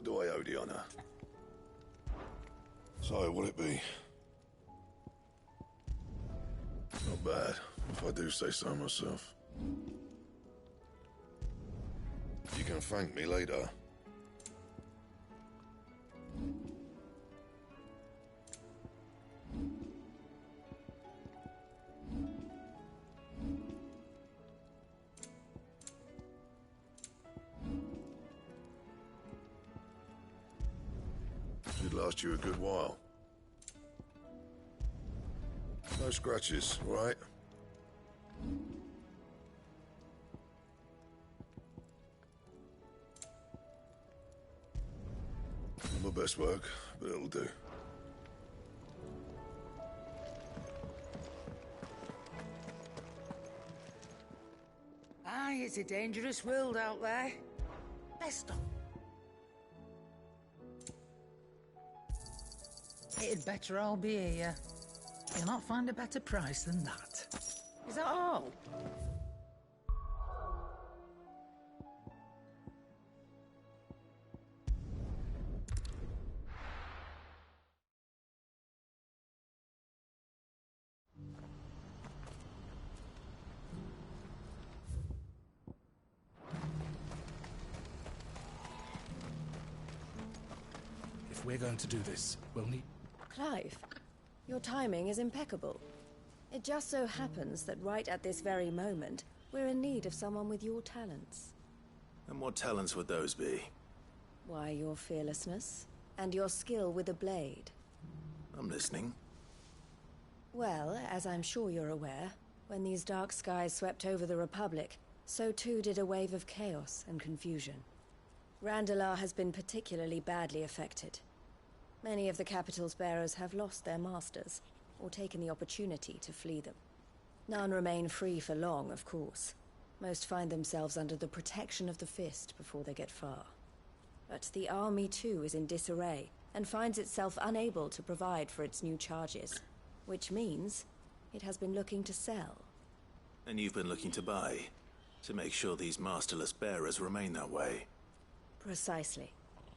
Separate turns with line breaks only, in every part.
do I owe the honor? So, will it be? Not bad, if I do say so myself. You can thank me later. Should last you a good while. No scratches, right? Not my best work, but it'll do.
Aye, it's a dangerous world out there. Best of. It'd better all be here. You'll not find a better price than that. Is that all?
If we're going to do this, we'll need...
Clive, your timing is impeccable. It just so happens that right at this very moment, we're in need of someone with your talents.
And what talents would those be?
Why, your fearlessness, and your skill with a blade.
I'm listening.
Well, as I'm sure you're aware, when these dark skies swept over the Republic, so too did a wave of chaos and confusion. Randalar has been particularly badly affected. Many of the capital's bearers have lost their masters, or taken the opportunity to flee them. None remain free for long, of course. Most find themselves under the protection of the Fist before they get far. But the army too is in disarray, and finds itself unable to provide for its new charges. Which means it has been looking to sell.
And you've been looking to buy, to make sure these masterless bearers remain that way.
Precisely.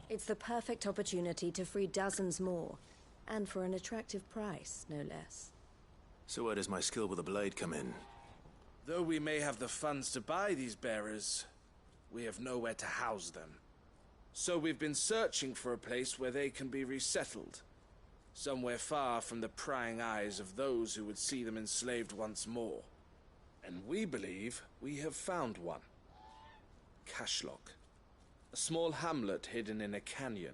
It's the perfect opportunity to free dozens more, and for an attractive price, no less.
So where does my skill with a blade come in?
Though we may have the funds to buy these bearers, we have nowhere to house them. So we've been searching for a place where they can be resettled. Somewhere far from the prying eyes of those who would see them enslaved once more. And we believe we have found one. Cashlock. A small hamlet hidden in a canyon.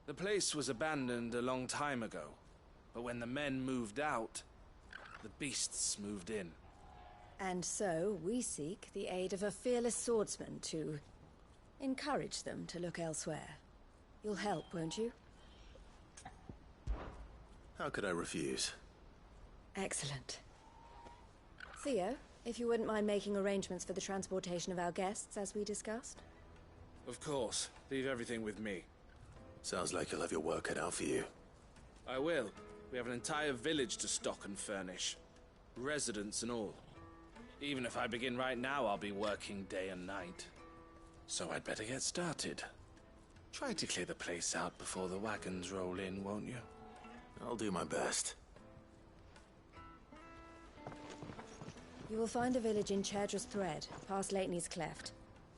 The place was abandoned a long time ago, but when the men moved out, the beasts moved in.
And so we seek the aid of a fearless swordsman to encourage them to look elsewhere. You'll help, won't you?
How could I refuse?
Excellent. Theo, if you wouldn't mind making arrangements for the transportation of our guests, as we discussed.
Of course. Leave everything with me.
Sounds like you'll have your work cut out for you.
I will. We have an entire village to stock and furnish. Residents and all. Even if I begin right now, I'll be working day and night. So I'd better get started. Try to clear the place out before the wagons roll in, won't you?
I'll do my best.
You will find a village in Cherdrus Thread, past Leitney's Cleft.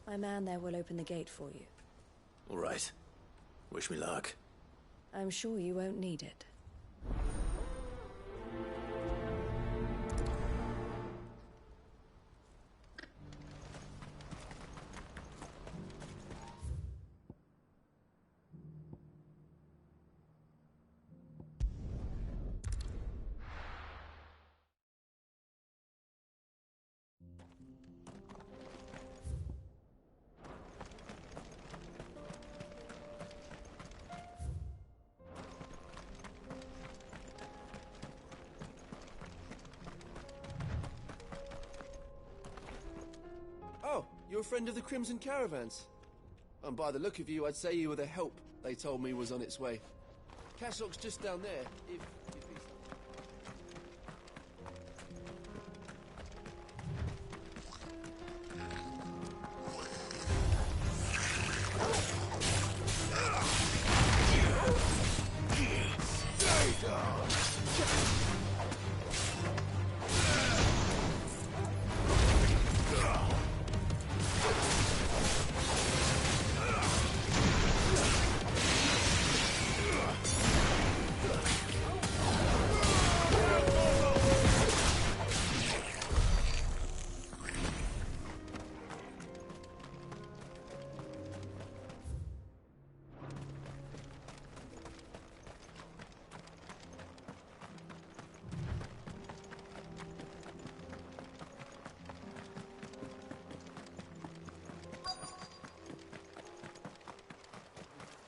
My man there will open the gate for you.
All right. Wish me luck.
I'm sure you won't need it.
Oh, you're a friend of the Crimson Caravans. And by the look of you, I'd say you were the help they told me was on its way. Cashlock's just down there, if he's...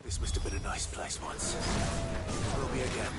This must have been a nice place once. Will be again.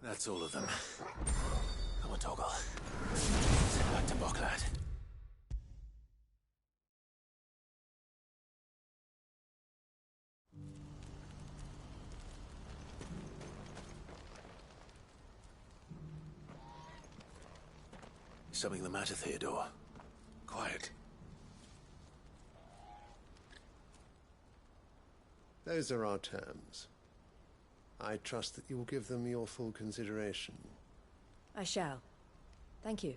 That's all of them. Come on, Toggle. Let's head back to Boklad. Is something the matter, Theodore? Quiet.
Those are our terms. I trust that you will give them your full consideration.
I shall. Thank you.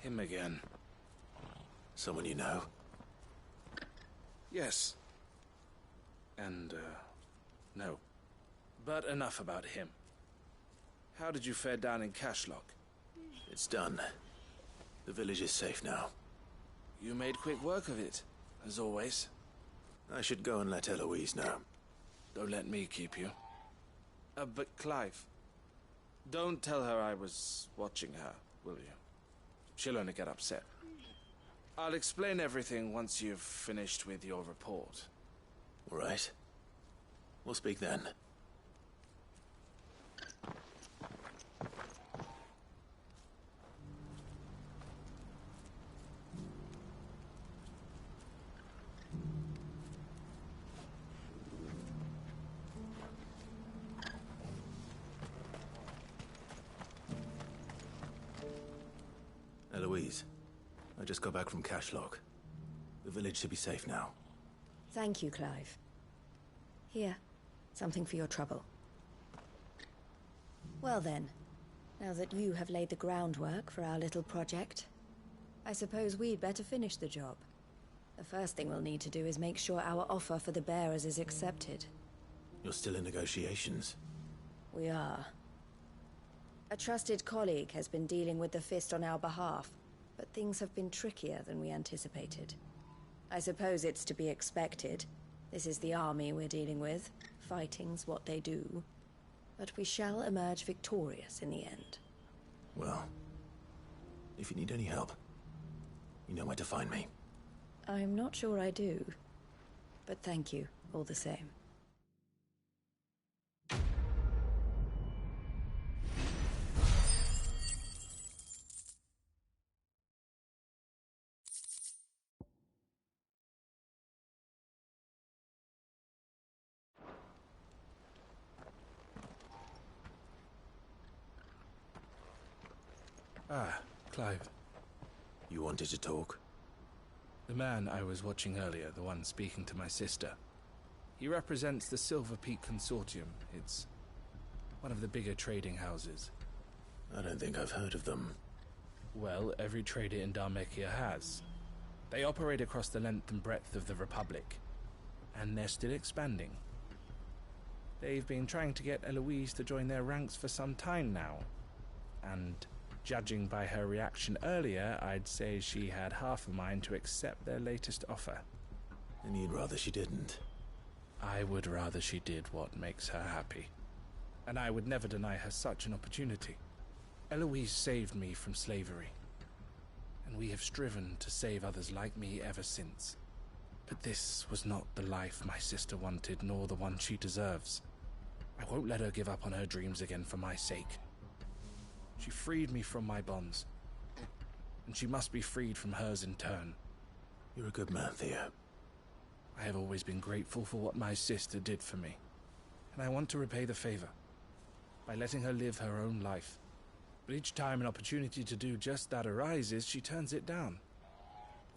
Him again.
Someone you know?
Yes. And, no. But enough about him. How did you fare down in Cashlock?
It's done. The village is safe now.
You made quick work of it, as always.
I should go and let Eloise know.
Don't let me keep you. But Clive, don't tell her I was watching her, will you? She'll only get upset. I'll explain everything once you've finished with your report.
All right. We'll speak then. Eloise, I just got back from Cashlock. The village should be safe now.
Thank you, Clive. Here, something for your trouble. Well then, now that you have laid the groundwork for our little project, I suppose we'd better finish the job. The first thing we'll need to do is make sure our offer for the bearers is accepted.
You're still in negotiations?
We are, A trusted colleague has been dealing with the Fist on our behalf, but things have been trickier than we anticipated. I suppose it's to be expected. This is the army we're dealing with. Fighting's what they do. But we shall emerge victorious in the end.
Well, if you need any help, you know where to find me.
I'm not sure I do. But thank you, all the same.
Ah, Clive.
You wanted to talk?
The man I was watching earlier, the one speaking to my sister. He represents the Silver Peak Consortium. It's one of the bigger trading houses.
I don't think I've heard of them.
Well, every trader in Dharmekia has. They operate across the length and breadth of the Republic, and they're still expanding. They've been trying to get Eloise to join their ranks for some time now, and judging by her reaction earlier, I'd say she had half a mind to accept their latest offer.
And you'd rather she didn't?
I would rather she did what makes her happy. And I would never deny her such an opportunity. Eloise saved me from slavery, and we have striven to save others like me ever since. But this was not the life my sister wanted, nor the one she deserves. I won't let her give up on her dreams again for my sake. She freed me from my bonds, and she must be freed from hers in turn.
You're a good man, Theo.
I have always been grateful for what my sister did for me, and I want to repay the favor by letting her live her own life. But each time an opportunity to do just that arises, she turns it down.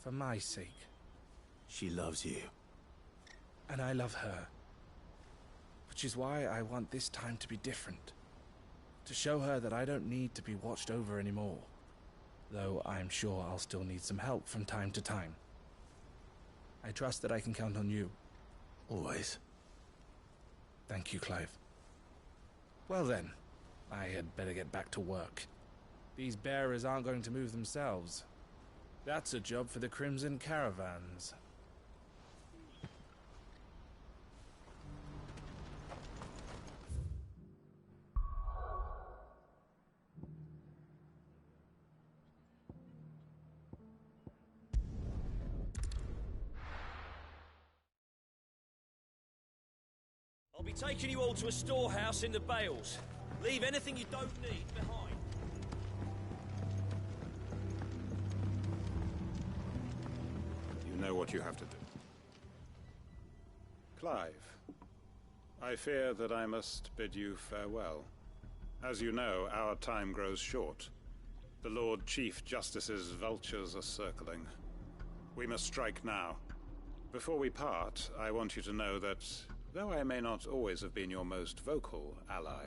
For my sake.
She loves you.
And I love her. Which is why I want this time to be different. To show her that I don't need to be watched over anymore. Though I'm sure I'll still need some help from time to time. I trust that I can count on you.
Always.
Thank you, Clive. Well then, I had better get back to work. These bearers aren't going to move themselves. That's a job for the Crimson Caravans.
I'll be taking you all to a storehouse in the Bales. Leave anything you don't need behind.
You know what you have to do. Clive, I fear that I must bid you farewell. As you know, our time grows short. The Lord Chief Justice's vultures are circling. We must strike now. Before we part, I want you to know that, though I may not always have been your most vocal ally,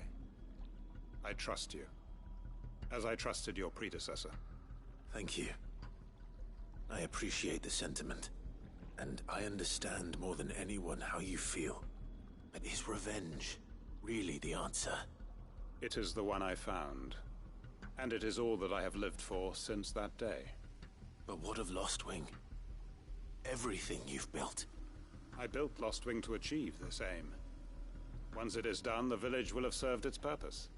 I trust you, as I trusted your predecessor.
Thank you. I appreciate the sentiment, and I understand more than anyone how you feel. But is revenge really the answer?
It is the one I found, and it is all that I have lived for since that day.
But what of Lostwing? Everything you've built.
I built Lostwing to achieve this aim. Once it is done, the village will have served its purpose.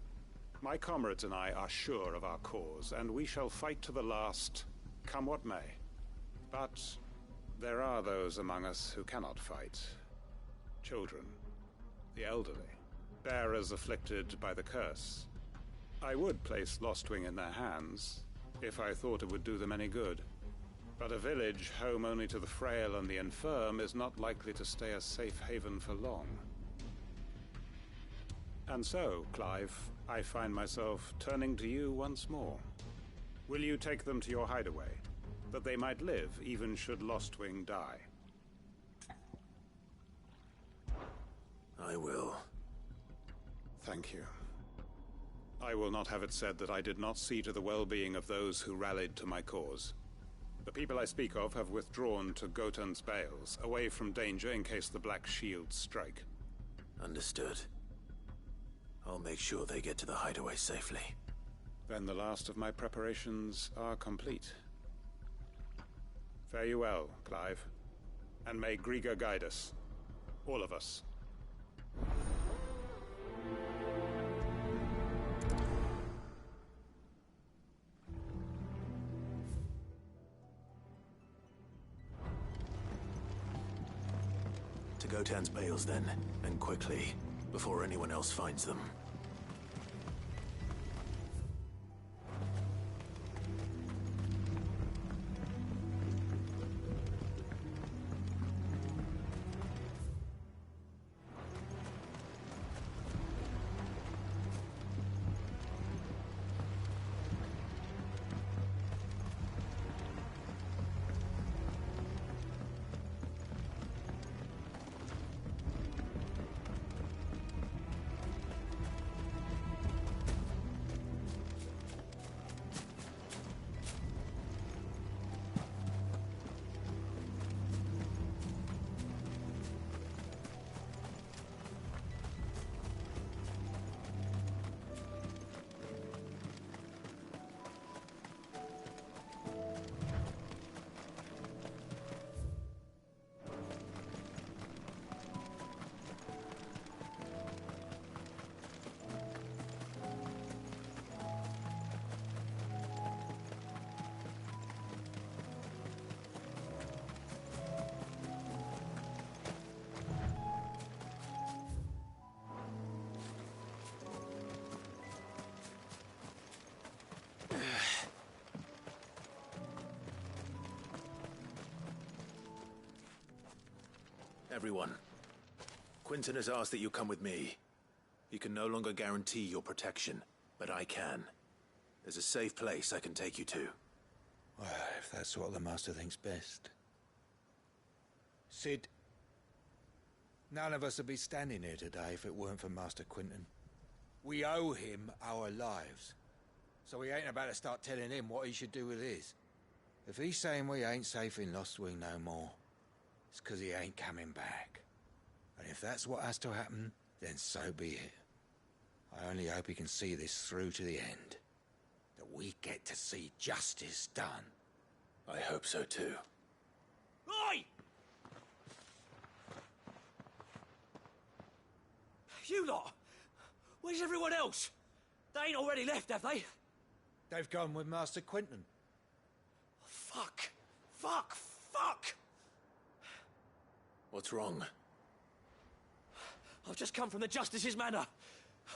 My comrades and I are sure of our cause, and we shall fight to the last, come what may. But there are those among us who cannot fight. Children, the elderly, bearers afflicted by the curse. I would place Lostwing in their hands, if I thought it would do them any good. But a village home only to the frail and the infirm is not likely to stay a safe haven for long. And so, Clive, I find myself turning to you once more. Will you take them to your hideaway, that they might live even should Lostwing die?
I will.
Thank you. I will not have it said that I did not see to the well-being of those who rallied to my cause. The people I speak of have withdrawn to Gotan's Bales, away from danger in case the Black Shields strike.
Understood. I'll make sure they get to the hideaway safely.
Then the last of my preparations are complete. Fare you well, Clive. And may Griga guide us. All of us.
To Gotan's bales, then, and quickly, before anyone else finds them. Everyone, Quinton has asked that you come with me. He can no longer guarantee your protection, but I can. There's a safe place I can take you to.
Well, if that's what the Master thinks best. Cid, none of us would be standing here today if it weren't for Master Quinton. We owe him our lives. So we ain't about to start telling him what he should do with his. If he's saying we ain't safe in Lostwing no more, it's 'cause he ain't coming back. And if that's what has to happen, then so be it. I only hope he can see this through to the end. That we get to see justice done.
I hope so too.
Oi! You lot! Where's everyone else? They ain't already left, have they?
They've gone with Master Quinton.
Fuck! Fuck! Fuck!
What's wrong?
I've just come from the Justice's Manor.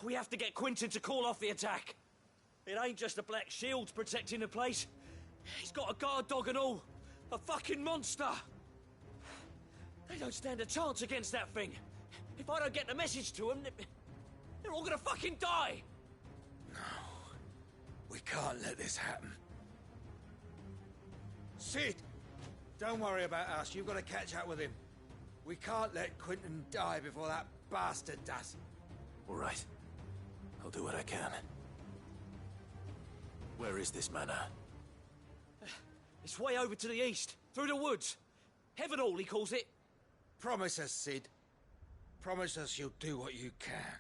We have to get Quinton to call off the attack. It ain't just the Black Shields protecting the place. He's got a guard dog and all. A fucking monster. They don't stand a chance against that thing. If I don't get the message to them, they're all gonna fucking die.
No. We can't let this happen. Cid! Don't worry about us. You've got to catch up with him. We can't let Quinton die before that bastard does.
All right. I'll do what I can. Where is this manor?
It's way over to the east, through the woods. Heavenhall, he calls it.
Promise us, Cid. Promise us you'll do what you can.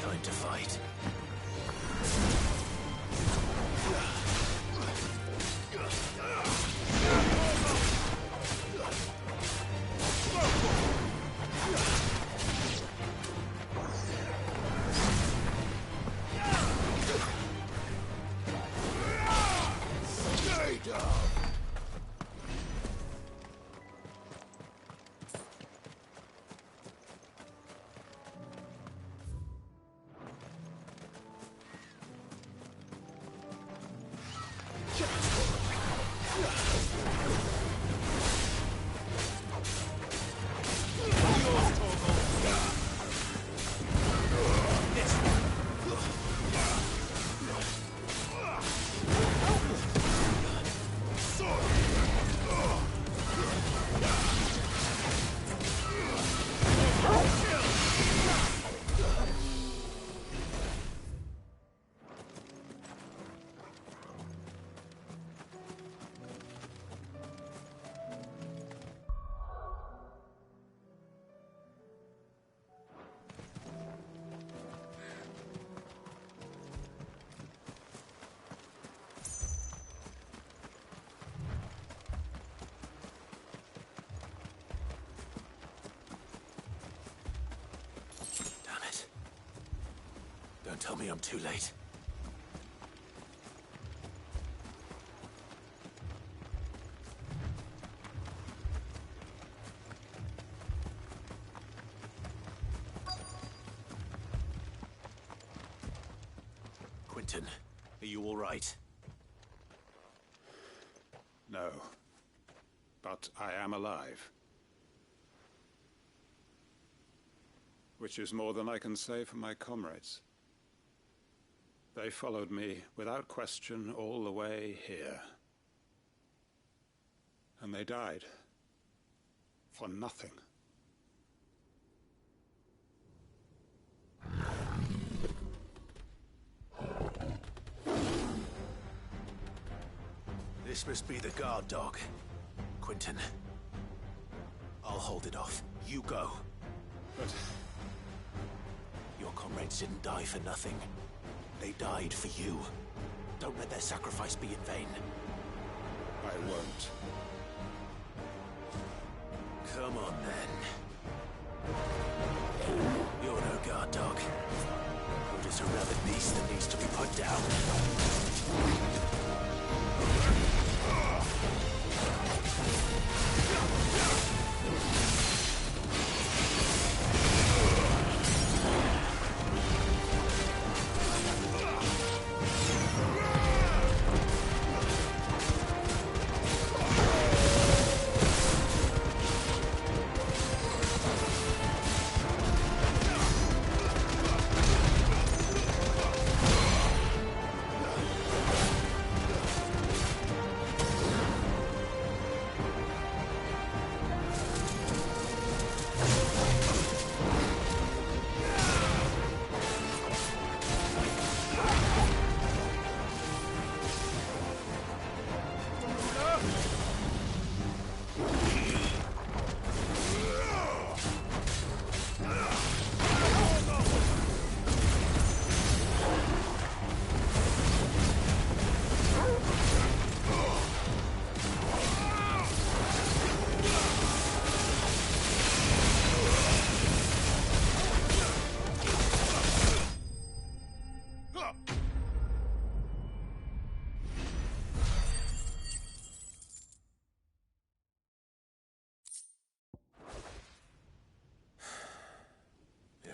Time to fight. tell me I'm too late. Quentin, are you all right?
No. But I am alive. Which is more than I can say for my comrades. They followed me without question all the way here. And they died. For nothing.
This must be the guard dog. Quentin. I'll hold it off. You go.
But
your comrades didn't die for nothing. They died for you. Don't let their sacrifice be in vain.
I won't.
Come on, then. You're no guard dog. You're just a rabid beast that needs to be put down.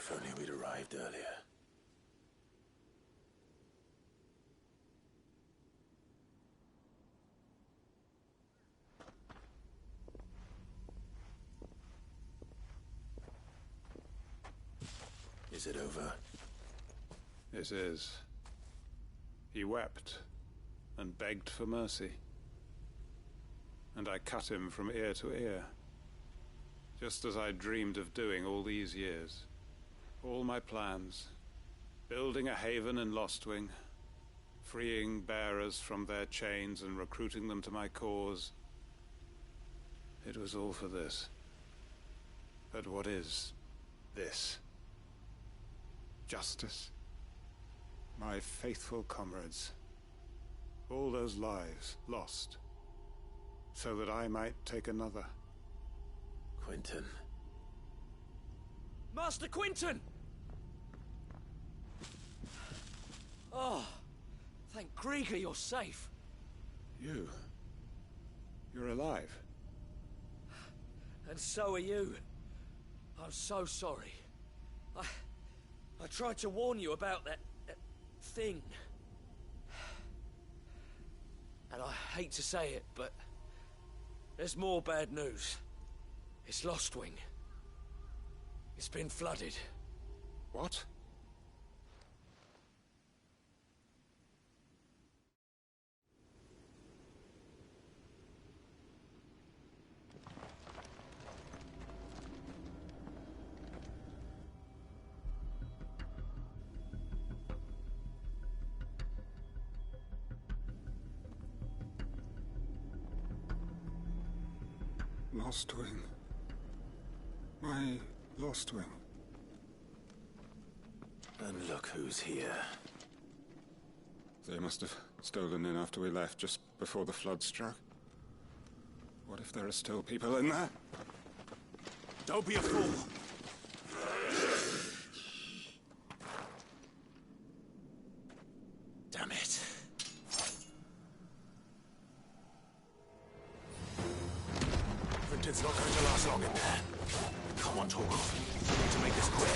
If only we'd arrived earlier. Is it over?
it is. He wept and begged for mercy. And I cut him from ear to ear, just as I dreamed of doing all these years. All my plans, building a haven in Lostwing, freeing bearers from their chains and recruiting them to my cause. It was all for this. But what is this? Justice? My faithful comrades. All those lives lost, so that I might take another.
Quentin.
Master Quentin! Oh, thank Grieger you're safe.
You're alive.
And so are you. I'm so sorry. I tried to warn you about that thing. And I hate to say it, but there's more bad news. It's Lostwing. It's been flooded.
What? Lostwing. My Lostwing.
And look who's here.
They must have stolen in after we left, just before the flood struck. What if there are still people in there?
Don't be a fool! Damn it. Quinton's not going to last long in there. Come on, Torgal. We need to make this quick.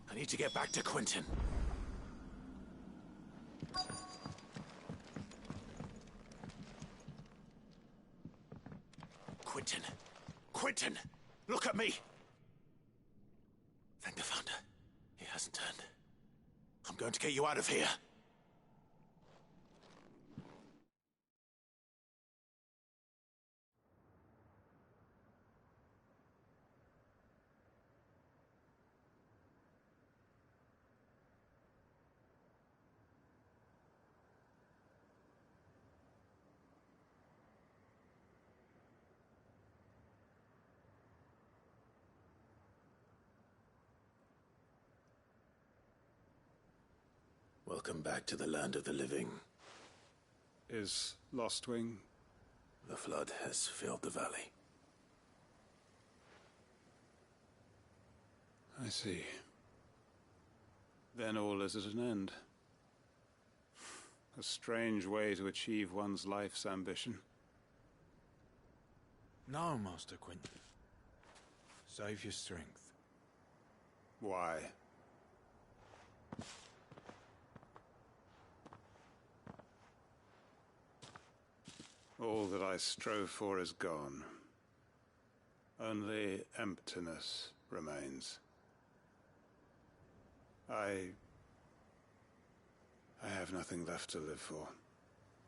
I need to get back to Quinton. Quinton! Quinton! Look at me! Thank the Founder. He hasn't turned. I'm going to get you out of here. Welcome back to the land of the living.
Is Lostwing?
The flood has filled the valley.
I see. Then all is at an end. A strange way to achieve one's life's ambition.
No, Master Quinton. Save your strength.
Why? All that I strove for is gone. Only emptiness remains. I have nothing left to live for.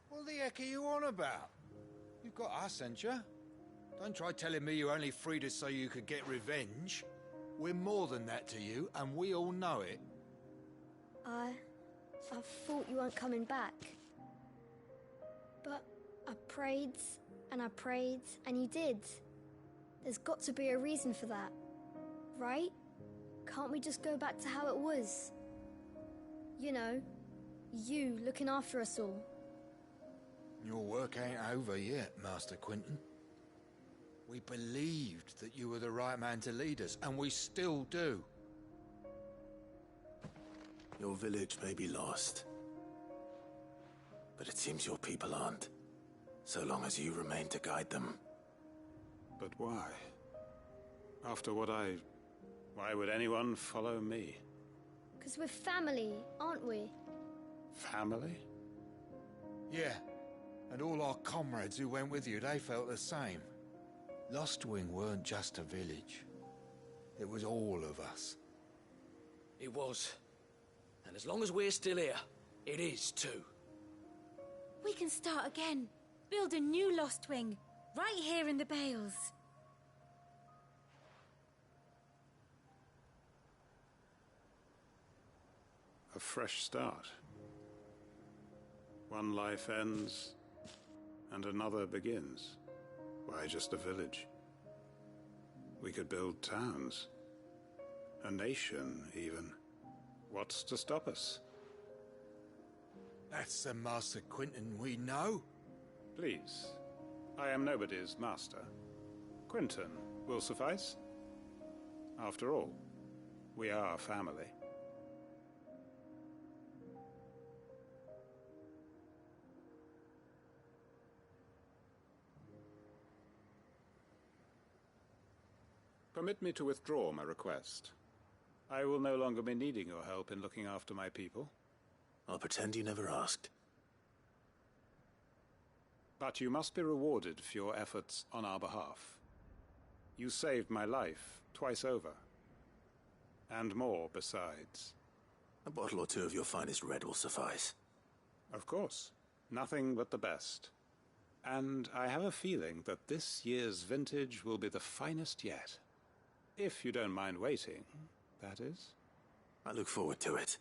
What the heck are you on about? You've got us, ain't you? Don't try telling me you only freed us so you could get revenge. We're more than that to you, and we all know it.
I thought you weren't coming back. But I prayed, and you did. There's got to be a reason for that, right? Can't we just go back to how it was? You know, You looking after us all.
Your work ain't over yet, Master Quinton. We believed that you were the right man to lead us, and we still do.
Your village may be lost, but it seems your people aren't, so long as you remain to guide them.
But why? After what why would anyone follow me?
'Cause we're family, aren't we?
Family?
Yeah, and all our comrades who went with you, they felt the same. Lostwing weren't just a village. It was all of us.
It was. And as long as we're still here, it is too.
We can start again. Build a new Lostwing, right here in the Bales.
A fresh start. One life ends, and another begins. Why just a village? We could build towns. A nation, even. What's to stop us?
That's the Master Quinton we know.
Please. I am nobody's master. Quinton will suffice. After all, we are family. Permit me to withdraw my request. I will no longer be needing your help in looking after my people.
I'll pretend you never asked.
But you must be rewarded for your efforts on our behalf. You saved my life twice over. And more besides.
A bottle or two of your finest red will suffice.
Of course. Nothing but the best. And I have a feeling that this year's vintage will be the finest yet. If you don't mind waiting, that is.
I look forward to it.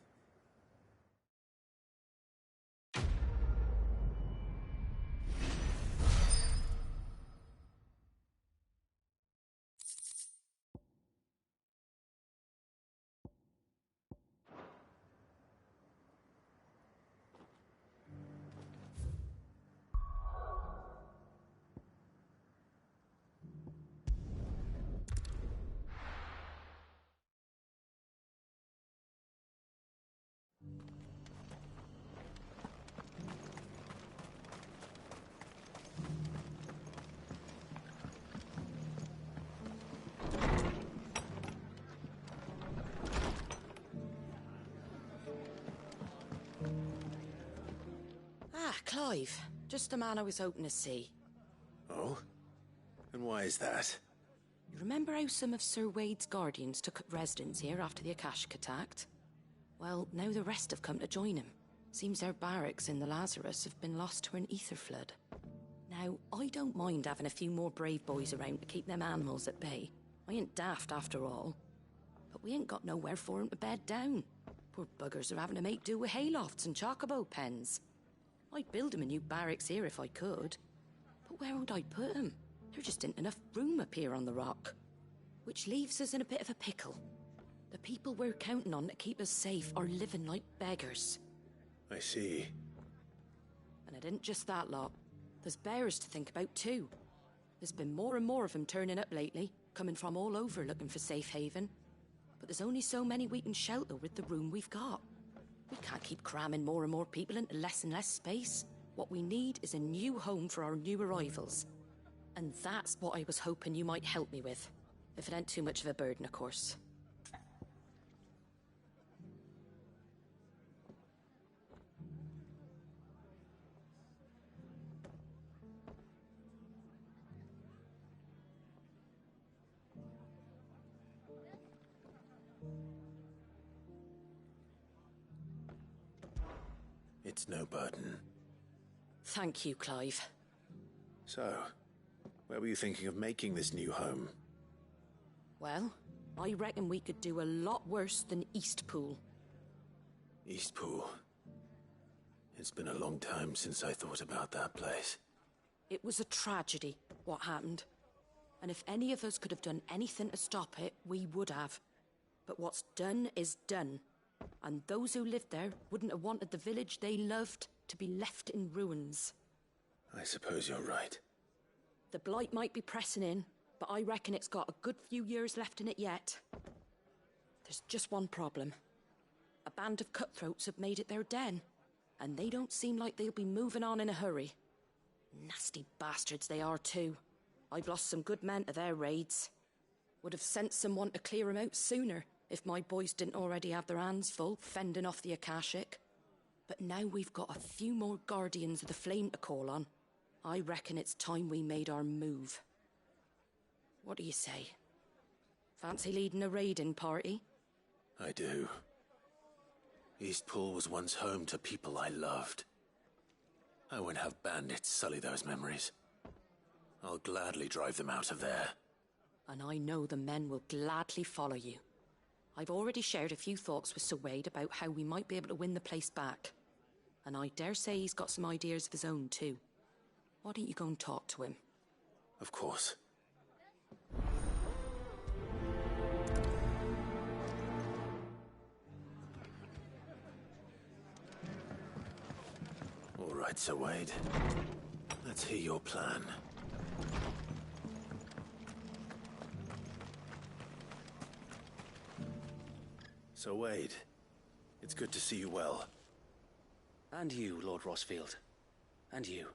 Clive. Just the man I was hoping to see.
Oh? And why is that?
You remember how some of Sir Wade's guardians took up residence here after the Akashic attacked? Well, now the rest have come to join him. Seems their barracks in the Lazarus have been lost to an ether flood. Now, I don't mind having a few more brave boys around to keep them animals at bay. I ain't daft after all. But we ain't got nowhere for 'em to bed down. Poor buggers are having to make do with haylofts and chocobo pens. I'd build 'em a new barracks here if I could. But where would I put 'em? There just ain't enough room up here on the rock. Which leaves us in a bit of a pickle. The people we're counting on to keep us safe are living like beggars.
I see.
And it isn't just that lot. There's bears to think about too. There's been more and more of them turning up lately, coming from all over looking for safe haven. But there's only so many we can shelter with the room we've got. We can't keep cramming more and more people into less and less space. What we need is a new home for our new arrivals. And that's what I was hoping you might help me with. If it ain't too much of a burden, of course.
It's no burden.
Thank you, Clive.
So, where were you thinking of making this new home?
Well, I reckon we could do a lot worse than Eastpool.
Eastpool. It's been a long time since I thought about that place.
It was a tragedy, what happened. And if any of us could have done anything to stop it, we would have. But what's done is done. And those who lived there wouldn't have wanted the village they loved to be left in ruins.
I suppose you're right.
The blight might be pressing in, but I reckon it's got a good few years left in it yet. There's just one problem. A band of cutthroats have made it their den, and they don't seem like they'll be moving on in a hurry. Nasty bastards they are too. I've lost some good men to their raids. Would have sent someone to clear 'em out sooner, if my boys didn't already have their hands full fending off the Akashic. But now we've got a few more Guardians of the Flame to call on. I reckon it's time we made our move. What do you say? Fancy leading a raiding party?
I do. Eastpool was once home to people I loved. I won't have bandits sully those memories. I'll gladly drive them out of there.
And I know the men will gladly follow you. I've already shared a few thoughts with Sir Wade about how we might be able to win the place back. And I dare say he's got some ideas of his own too. Why don't you go and talk to him?
Of course. All right, Sir Wade. Let's hear your plan. Sir Wade, it's good to see you well.
And you, Lord Rossfield. And you.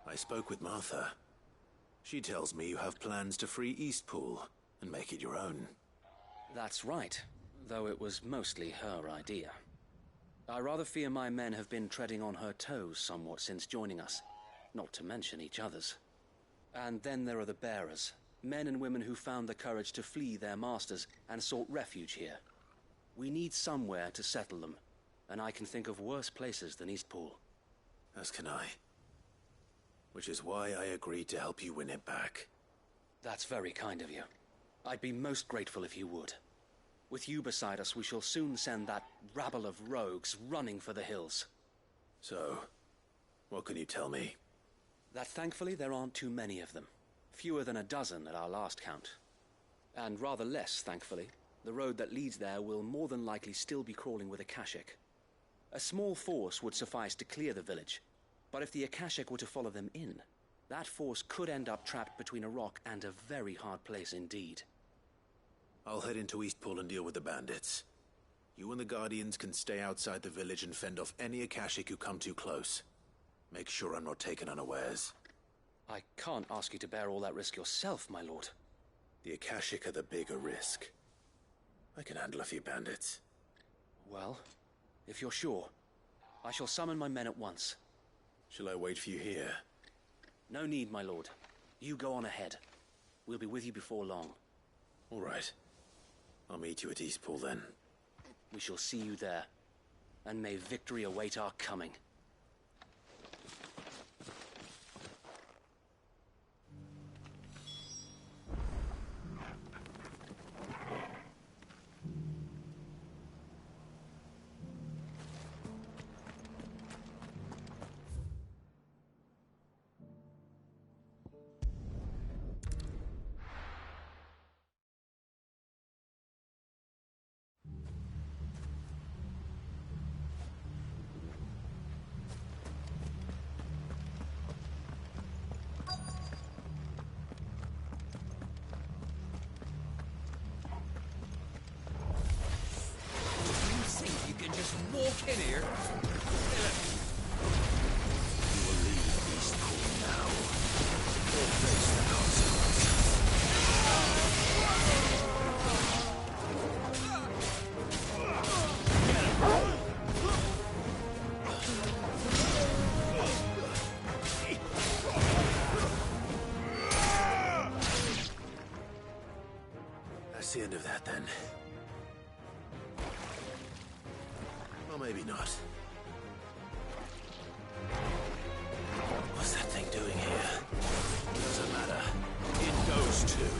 I spoke with Martha. She tells me you have plans to free Eastpool and make it your own.
That's right, though it was mostly her idea. I rather fear my men have been treading on her toes somewhat since joining us, not to mention each other's. And then there are the bearers, men and women who found the courage to flee their masters and sought refuge here. We need somewhere to settle them, and I can think of worse places than Eastpool.
As can I. Which is why I agreed to help you win it back.
That's very kind of you. I'd be most grateful if you would. With you beside us, we shall soon send that rabble of rogues running for the hills.
So, what can you tell me?
That thankfully there aren't too many of them. Fewer than a dozen at our last count. And rather less, thankfully, the road that leads there will more than likely still be crawling with Akashic. A small force would suffice to clear the village, but if the Akashic were to follow them in, that force could end up trapped between a rock and a very hard place indeed.
I'll head into Eastpool and deal with the bandits. You and the Guardians can stay outside the village and fend off any Akashic who come too close. Make sure I'm not taken unawares.
I can't ask you to bear all that risk yourself, my lord.
The Akashic are the bigger risk. I can handle a few bandits.
Well, if you're sure, I shall summon my men at once.
Shall I wait for you here?
No need, my lord. You go on ahead. We'll be with you before long.
All right. I'll meet you at Eastpool then.
We shall see you there. And may victory await our coming.
Walk in here.
You will leave Eastpool now, or face the consequences. That's the end of that, then. Or maybe not. What's that thing doing here? Doesn't matter. It goes too.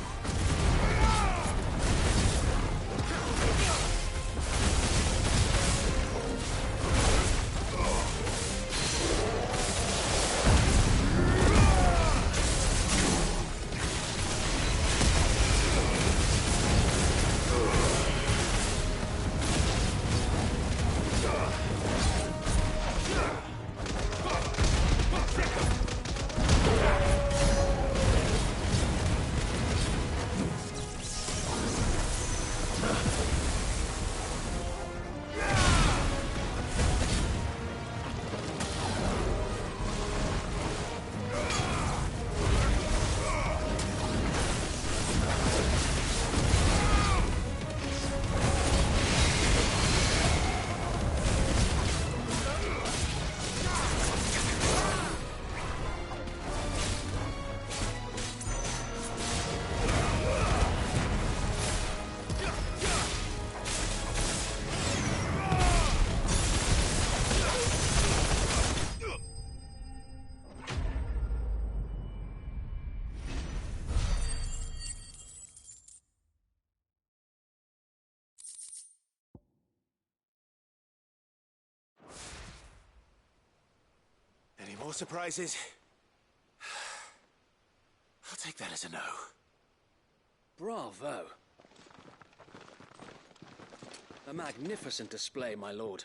More surprises? I'll take that as a no.
Bravo. A magnificent display, my lord.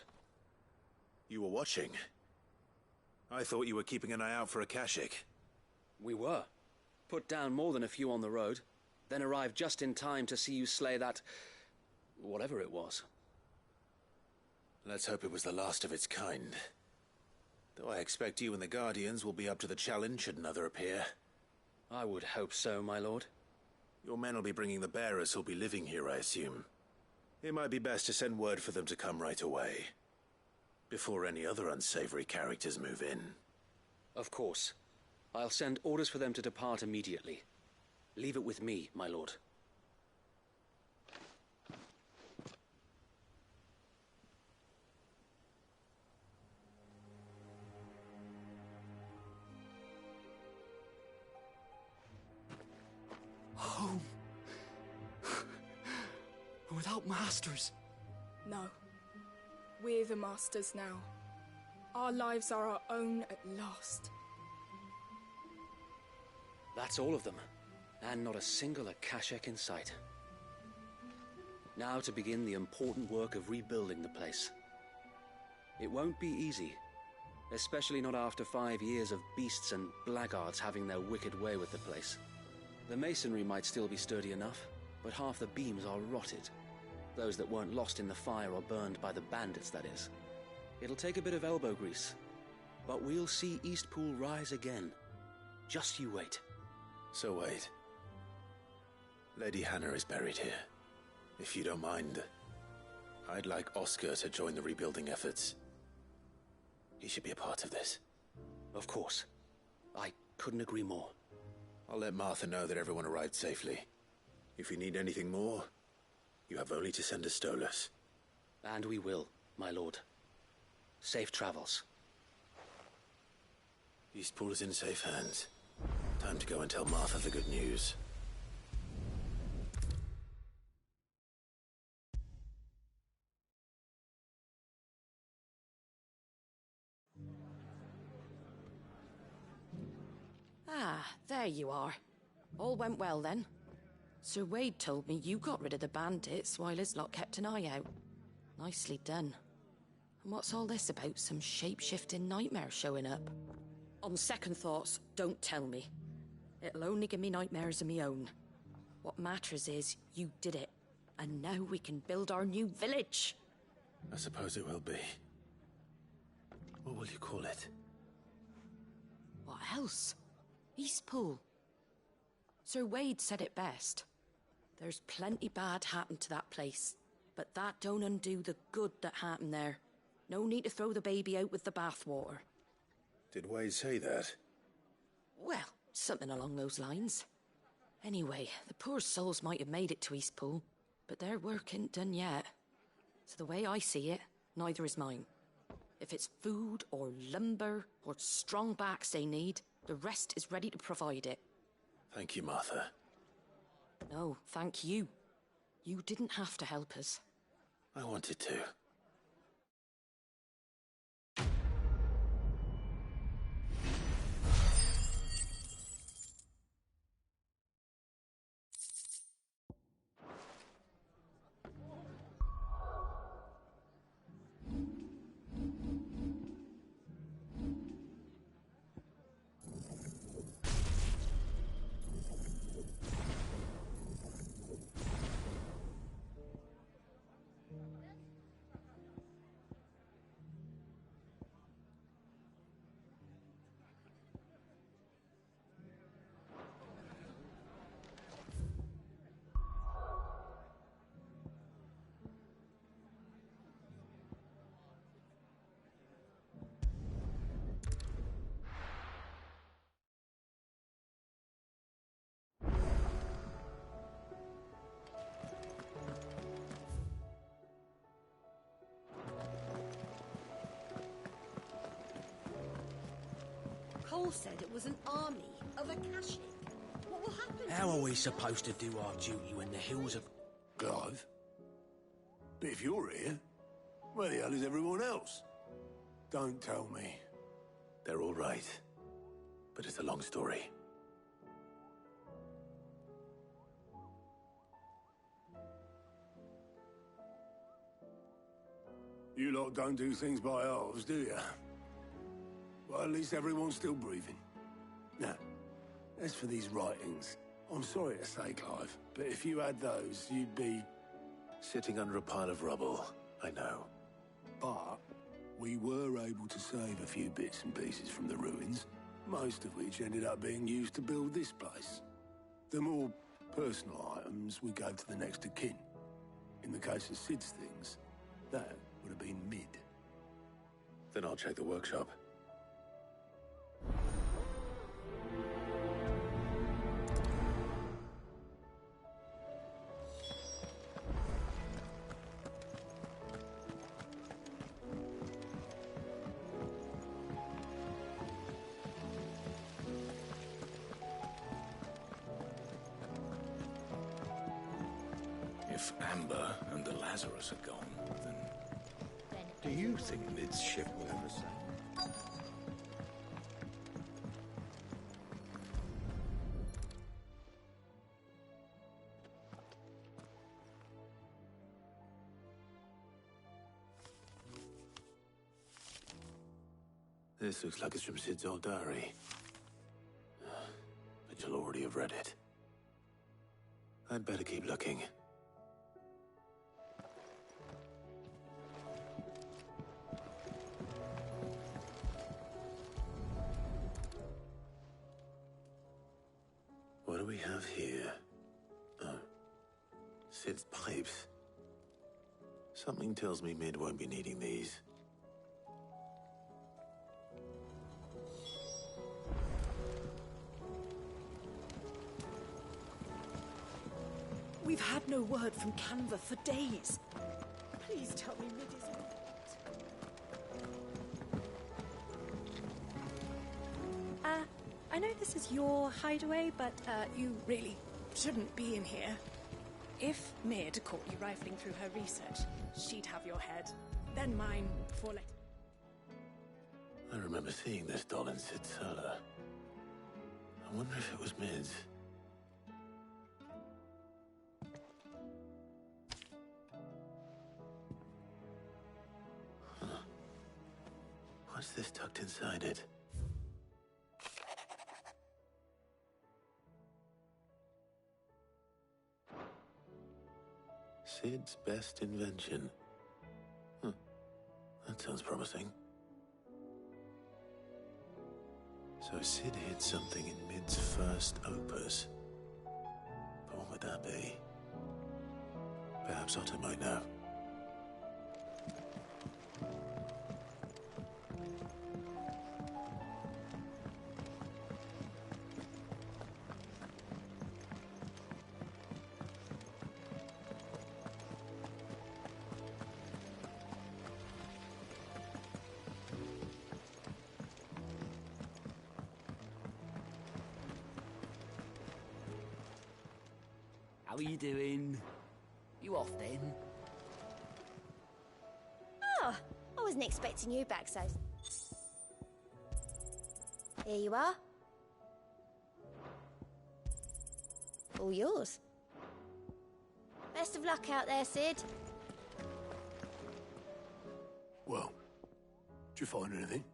You were watching? I thought you were keeping an eye out for a Kashik.
We were. Put down more than a few on the road, then arrived just in time to see you slay that... whatever it was.
Let's hope it was the last of its kind. Though I expect you and the Guardians will be up to the challenge should another appear.
I would hope so, my lord.
Your men will be bringing the bearers who'll be living here, I assume. It might be best to send word for them to come right away, before any other unsavory characters move in.
Of course. I'll send orders for them to depart immediately. Leave it with me, my lord.
Home. Without masters.
No. We're the masters now. Our lives are our own at last.
That's all of them, and not a single Akashik in sight. Now to begin the important work of rebuilding the place. It won't be easy, especially not after 5 years of beasts and blackguards having their wicked way with the place. The masonry might still be sturdy enough, but half the beams are rotted. Those that weren't lost in the fire or burned by the bandits, that is. It'll take a bit of elbow grease, but we'll see Eastpool rise again. Just you wait.
So wait. Lady Hannah is buried here. If you don't mind, I'd like Oscar to join the rebuilding efforts. He should be a part of this.
Of course. I couldn't agree more.
I'll let Martha know that everyone arrived safely. If you need anything more, you have only to send a Stolas.
And we will, my lord. Safe travels.
Eastpool is in safe hands. Time to go and tell Martha the good news.
Ah, there you are. All went well then. Sir Wade told me you got rid of the bandits while his lot kept an eye out. Nicely done. And what's all this about some shape-shifting nightmare showing up? On second thoughts, don't tell me. It'll only give me nightmares of me own. What matters is you did it, and now we can build our new village.
I suppose it will be. What will you call it?
What else? Eastpool. Sir Wade said it best. There's plenty bad happened to that place, but that don't undo the good that happened there. No need to throw the baby out with the bathwater.
Did Wade say that?
Well, something along those lines. Anyway, the poor souls might have made it to Eastpool, but their work ain't done yet. So the way I see it, neither is mine. If it's food or lumber or strong backs they need, the rest is ready to provide it.
Thank you, Martha.
No, thank you. You didn't have to help us.
I wanted to.
Cole said it was an army of Akashik. What will happen?
How are we supposed to do our duty when the hills of...
Clive? But if you're here, where the hell is everyone else? Don't tell me.
They're all right. But it's a long story.
You lot don't do things by halves, do you? Well, at least everyone's still breathing. Now, as for these writings, I'm sorry to say, Clive, but if you had those, you'd be...
Sitting under a pile of rubble, I know.
But we were able to save a few bits and pieces from the ruins, most of which ended up being used to build this place. The more personal items we gave to the next of kin. In the case of Sid's things, that would have been Mid.
Then I'll check the workshop.
If Amber and the Lazarus are gone, then... Do you think Mid's ship will ever sail?
This looks like it's from Sid's old diary. But you'll already have read it. I'd better keep looking. What do we have here? Oh. Sid's pipes. Something tells me Mid won't be needing these.
We've had no word from Canva for days. Please tell me Mid is not.
I know this is your hideaway, but you really shouldn't be in here. If Mid caught you rifling through her research, she'd have your head, then mine before later.
I remember seeing this doll in Sid's cellar. I wonder if it was Mid's. Huh. What's this tucked inside it? Sid's best invention. Huh. That sounds promising. So Sid hid something in Mid's first opus. But what would that be? Perhaps Otto might know.
How are you doing? You off then?
Oh, I wasn't expecting you back, so... Here you are. All yours. Best of luck out there, Sid.
Well, did you find anything?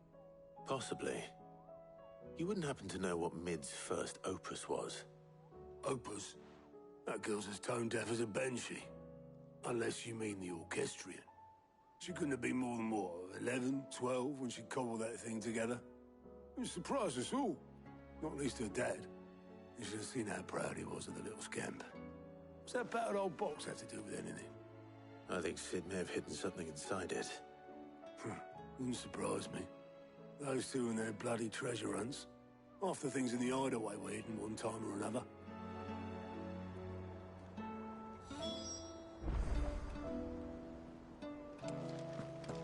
Possibly. You wouldn't happen to know what Mid's first opus was?
Opus? That girl's as tone deaf as a banshee. Unless you mean the orchestrion. She couldn't have been more than, what, 11, 12 when she cobbled that thing together? It surprised us all. Not least her dad. You should have seen how proud he was of the little scamp. What's that battered old box have to do with anything?
I think Sid may have hidden something inside it.
Wouldn't surprise me. Those two and their bloody treasure hunts. Half the things in the hideaway were hidden one time or another.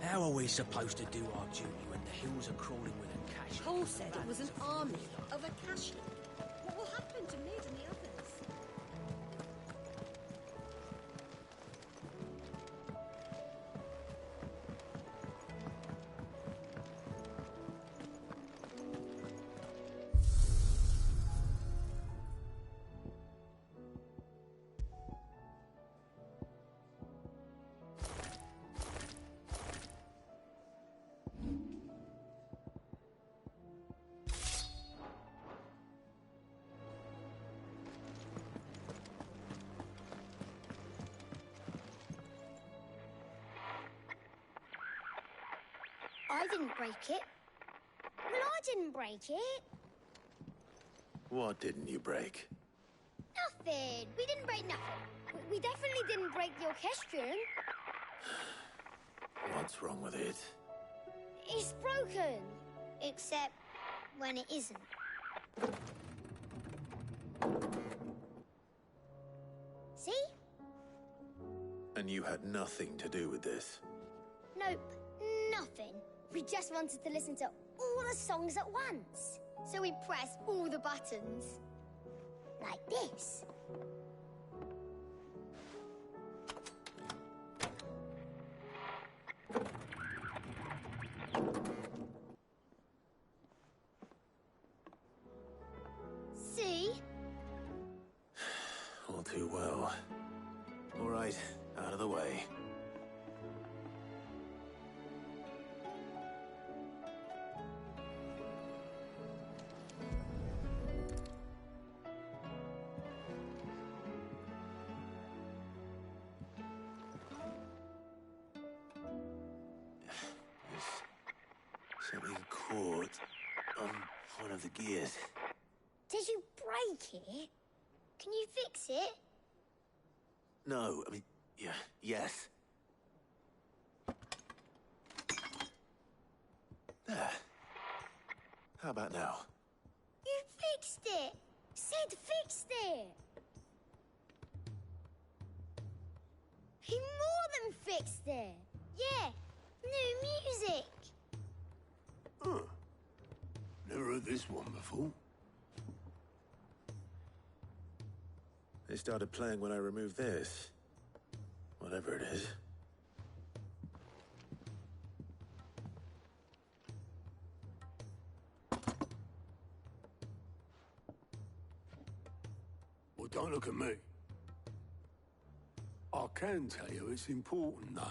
How are we supposed to do our duty when the hills are crawling with a cache?
Cole said it was an army of Akashic. What will happen to Mid and the others?
I didn't break it. Well, I didn't break it.
What didn't you break?
Nothing. We didn't break nothing. We definitely didn't break the orchestrion.
What's wrong with it?
It's broken. Except when it isn't. See?
And you had nothing to do with this?
Nope, nothing. We just wanted to listen to all the songs at once. So we pressed all the buttons. Like this. See?
All too well. All right, out of the way. Something caught on one of the gears.
Did you break it? Can you fix it?
No, I mean, yeah, yes. There. How about now?
You fixed it! Sid fixed it! He more than fixed it! Yeah, new music!
Huh. Never heard this one before.
They started playing when I removed this. Whatever it is.
Well, don't look at me. I can tell you it's important, though.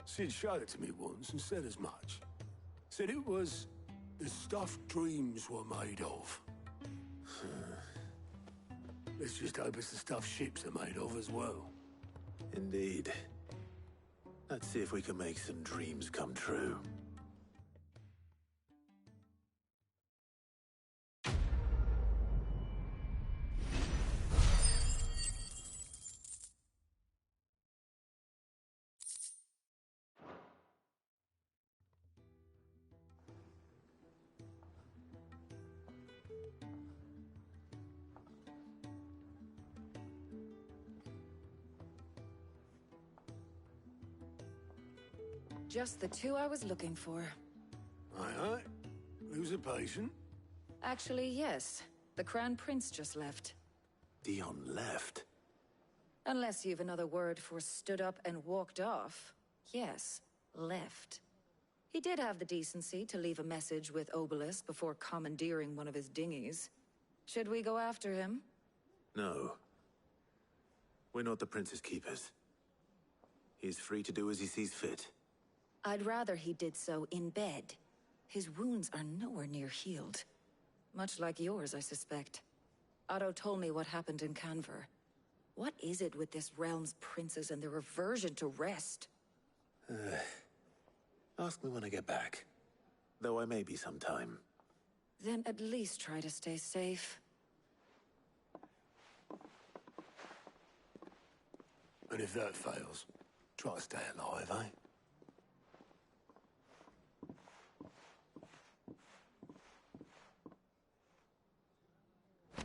Sid showed it to me once and said as much. Said it was the stuff dreams were made of. Let's just hope it's the stuff ships are made of as well.
Indeed. Let's see if we can make some dreams come true.
Just the two I was looking for.
Aye. Who's a patient?
Actually, yes. The Crown Prince just left.
Dion left?
Unless you've another word for stood up and walked off. Yes, left. He did have the decency to leave a message with Obelisk before commandeering one of his dinghies. Should we go after him?
No. We're not the Prince's keepers. He's free to do as he sees fit.
I'd rather he did so in bed. His wounds are nowhere near healed. Much like yours, I suspect. Otto told me what happened in Canver. What is it with this realm's princes and their aversion to rest?
Ask me when I get back. Though I may be sometime.
Then at least try to stay safe.
And if that fails, try to stay alive, eh?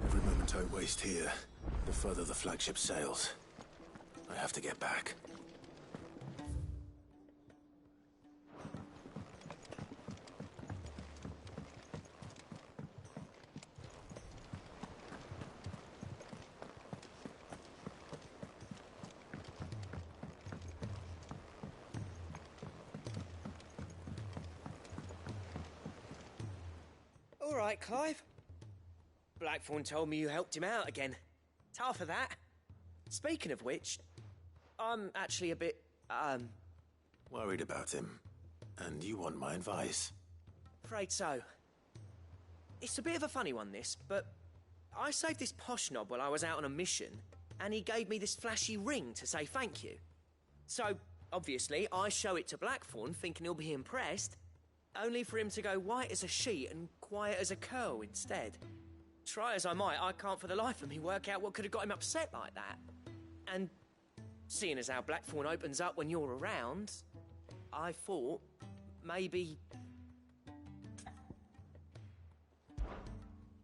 Every moment I waste here, the further the flagship sails. I have to get back.
All right, Clive. Blackthorn told me you helped him out again. Tough for that. Speaking of which, I'm actually a bit,
Worried about him. And you want my advice?
afraid so. It's a bit of a funny one, this, but I saved this posh knob while I was out on a mission, and he gave me this flashy ring to say thank you. So, obviously, I show it to Blackthorn, thinking he'll be impressed, only for him to go white as a sheet and quiet as a curl instead. Try as I might, I can't for the life of me work out what could have got him upset like that. And seeing as how Blackthorn opens up when you're around, I thought maybe...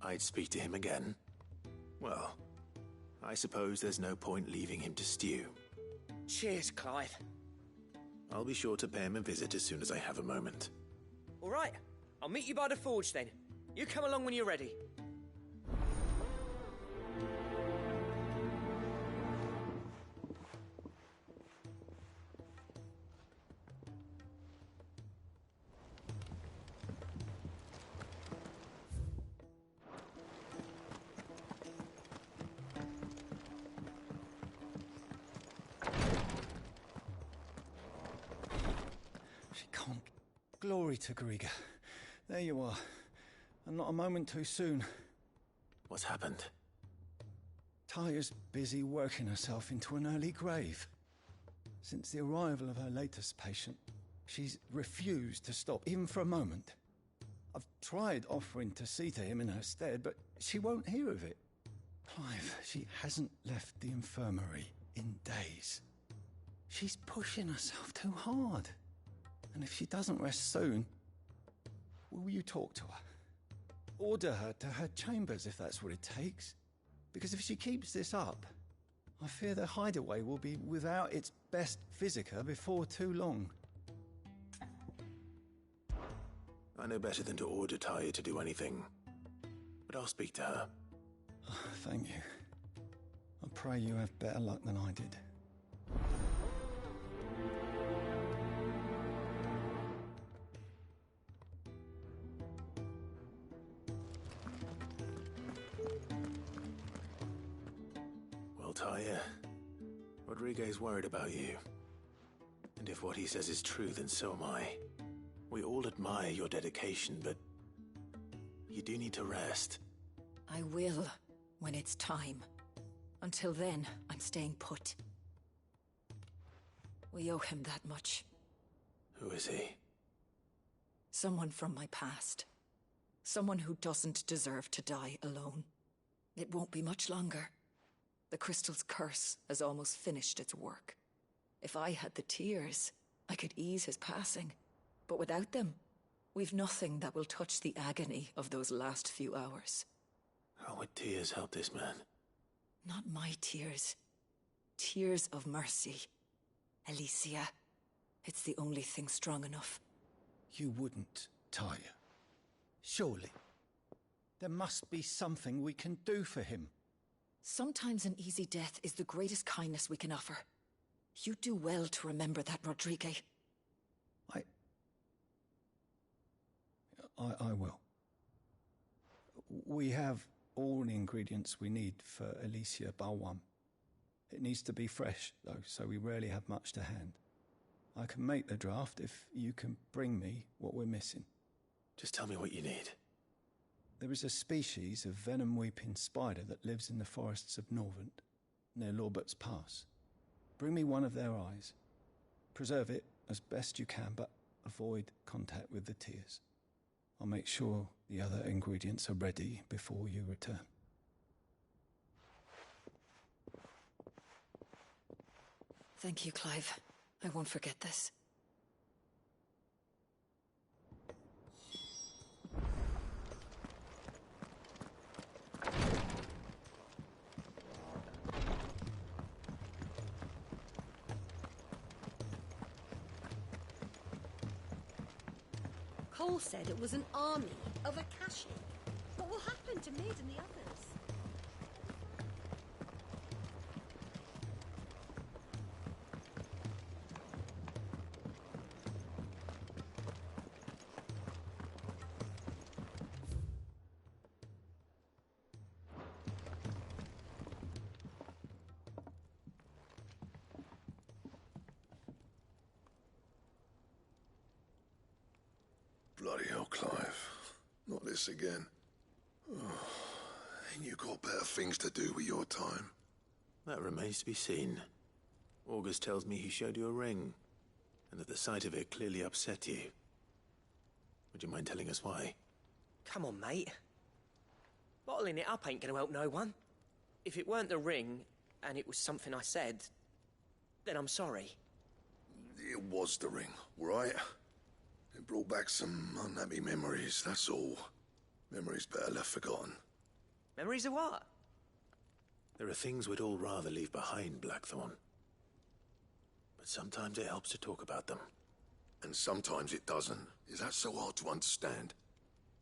I'd speak to him again. Well, I suppose there's no point leaving him to stew.
Cheers, Clive.
I'll be sure to pay him a visit as soon as I have a moment.
All right, I'll meet you by the forge then. You come along when you're ready.
Glory to Griga. There you are. And not a moment too soon.
What's happened?
Taya's busy working herself into an early grave. Since the arrival of her latest patient, she's refused to stop, even for a moment. I've tried offering to see to him in her stead, but she won't hear of it. Clive, she hasn't left the infirmary in days. She's pushing herself too hard. And if she doesn't rest soon, will you talk to her? Order her to her chambers if that's what it takes. Because if she keeps this up, I fear the hideaway will be without its best physica before too long.
I know better than to order Taya to do anything. But I'll speak to her.
Thank you. I pray you have better luck than I did.
Taya, Rodriguez worried about you. And if what he says is true, then so am I. We all admire your dedication, but you do need to rest.
I will, when it's time. Until then, I'm staying put. We owe him that much.
Who is he?
Someone from my past. Someone who doesn't deserve to die alone. It won't be much longer. The crystal's curse has almost finished its work. If I had the tears, I could ease his passing. But without them, we've nothing that will touch the agony of those last few hours.
How would tears help this man?
Not my tears. Tears of mercy. Alicia, it's the only thing strong enough.
You wouldn't, Taya. Surely. There must be something we can do for him.
Sometimes an easy death is the greatest kindness we can offer. You do well to remember that, Rodrigue.
I will. We have all the ingredients we need for Alicia Balwam. It needs to be fresh, though, so we rarely have much to hand. I can make the draft if you can bring me what we're missing.
Just tell me what you need.
There is a species of venom-weeping spider that lives in the forests of Norvent, near Lorbert's Pass. Bring me one of their eyes. Preserve it as best you can, but avoid contact with the tears. I'll make sure the other ingredients are ready before you return.
Thank you, Clive. I won't forget this.
Cole said it was an army of Akashi. What will happen to Mid and the others?
Bloody hell, Clive. Not this again. Oh, ain't you got better things to do with your time?
That remains to be seen. August tells me he showed you a ring, and that the sight of it clearly upset you. Would you mind telling us why?
Come on, mate. Bottling it up ain't gonna help no one. If it weren't the ring, and it was something I said, then I'm sorry.
It was the ring, right? It brought back some unhappy memories, that's all. Memories better left forgotten.
Memories of what?
There are things we'd all rather leave behind, Blackthorn. But sometimes it helps to talk about them.
And sometimes it doesn't. Is that so hard to understand?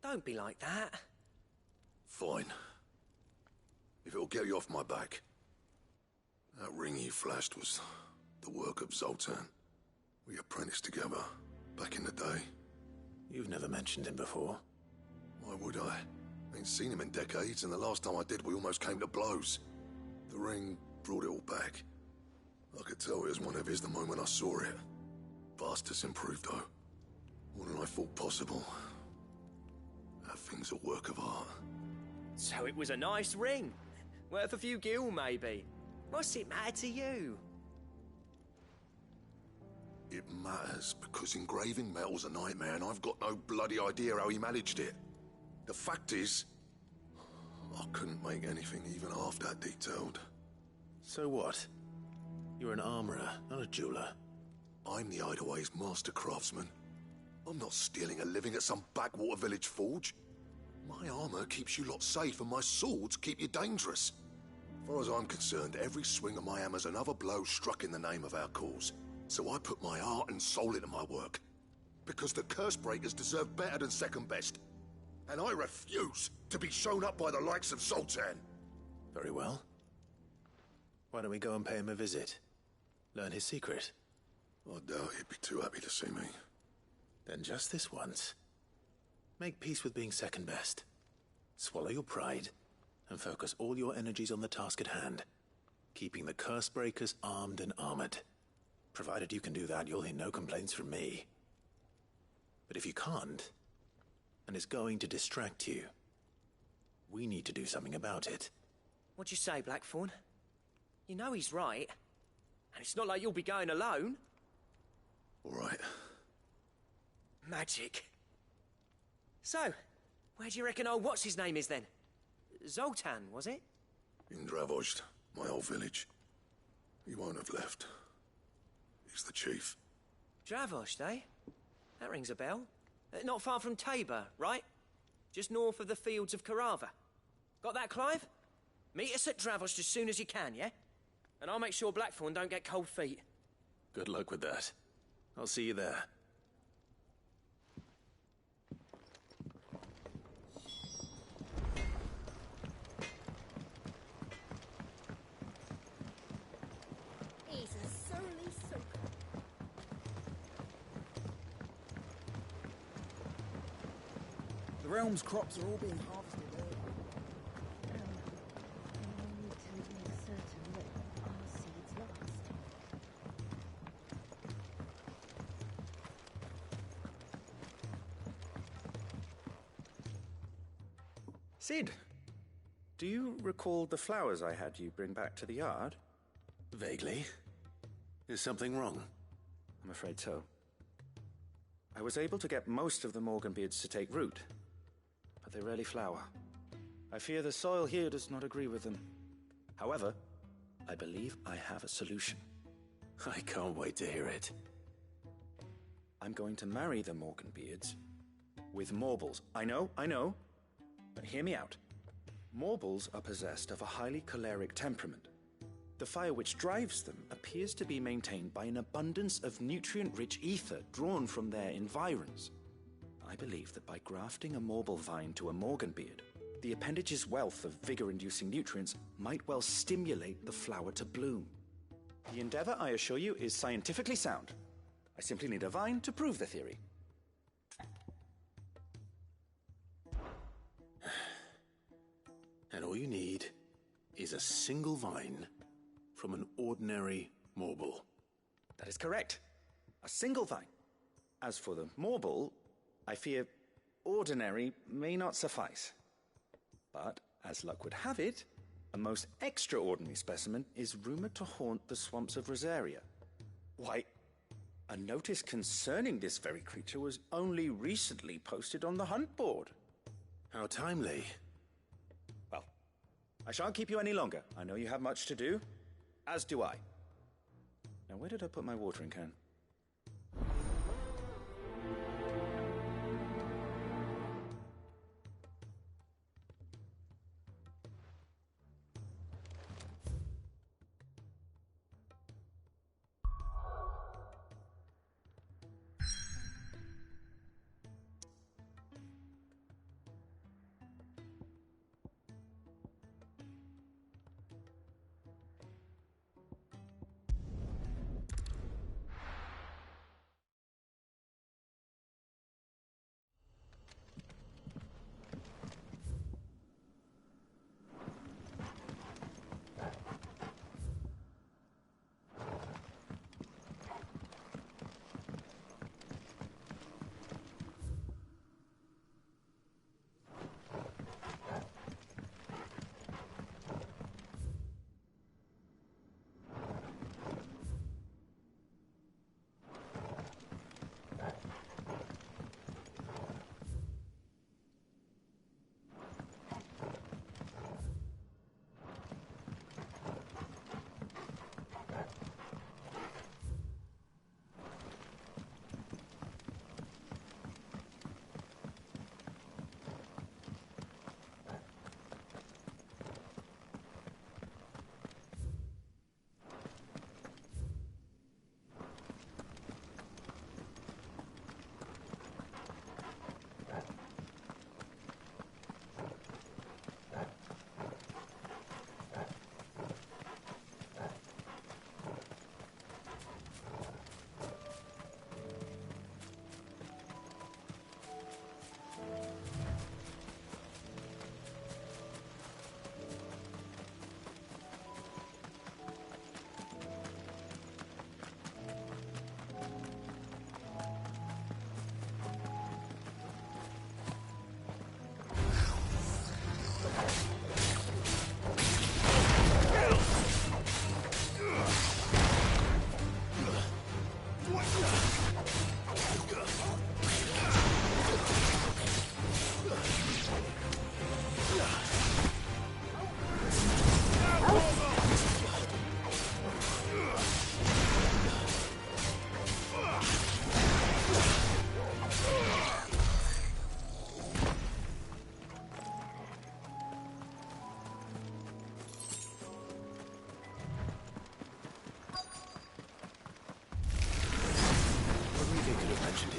Don't be like that.
Fine. If it'll get you off my back. That ring you flashed was the work of Zoltan. We apprenticed together, back in the day.
You've never mentioned him before.
Why would I? Ain't seen him in decades, and the last time I did, we almost came to blows. The ring brought it all back. I could tell it was one of his the moment I saw it. Vast has improved, though. More than I thought possible. That thing's a work of art.
So it was a nice ring. Worth a few gil, maybe. What's it matter to you?
It matters because engraving metal's a nightmare, and I've got no bloody idea how he managed it. The fact is, I couldn't make anything even half that detailed.
So what? You're an armorer, not a jeweler.
I'm the Hideaway's master craftsman. I'm not stealing a living at some backwater village forge. My armor keeps you lot safe, and my swords keep you dangerous. As far as I'm concerned, every swing of my hammer's another blow struck in the name of our cause. So I put my heart and soul into my work. Because the curse breakers deserve better than second best. And I refuse to be shown up by the likes of Zoltan.
Very well. Why don't we go and pay him a visit? Learn his secret.
I doubt he'd be too happy to see me.
Then just this once. Make peace with being second best. Swallow your pride, and focus all your energies on the task at hand. Keeping the curse breakers armed and armored. Provided you can do that, you'll hear no complaints from me. But if you can't, and it's going to distract you, we need to do something about it.
What'd you say, Blackthorn? You know he's right. And it's not like you'll be going alone.
All right.
Magic. So, where do you reckon old what's-his-name is then? Zoltan, was it?
In Dravozd, my old village. He won't have left. He's the chief.
Dravozd, eh? That rings a bell. Not far from Tabor, right? Just north of the fields of Carava. Got that, Clive? Meet us at Dravozd as soon as you can, yeah? And I'll make sure Blackthorn don't get cold feet.
Good luck with that. I'll see you there.
He's a surly soaker.
The realm's crops are all being harvested early.
Cid, do you recall the flowers I had you bring back to the yard?
Vaguely. Is something wrong?
I'm afraid so. I was able to get most of the Morganbeards to take root, but they rarely flower. I fear the soil here does not agree with them. However, I believe I have a solution.
I can't wait to hear it.
I'm going to marry the Morganbeards with Morbles. I know, but hear me out. Morbles are possessed of a highly choleric temperament. The fire which drives them appears to be maintained by an abundance of nutrient-rich ether drawn from their environs. I believe that by grafting a Morble vine to a Morganbeard, the appendage's wealth of vigor-inducing nutrients might well stimulate the flower to bloom. The endeavor, I assure you, is scientifically sound. I simply need a vine to prove the theory.
And all you need is a single vine from an ordinary Morble.
That is correct. A single vine. As for the Morble, I fear ordinary may not suffice. But, as luck would have it, a most extraordinary specimen is rumored to haunt the swamps of Rosaria. Why, A notice concerning this very creature was only recently posted on the hunt board.
How timely.
Well, I shan't keep you any longer. I know you have much to do, as do I. Now, where did I put my watering can?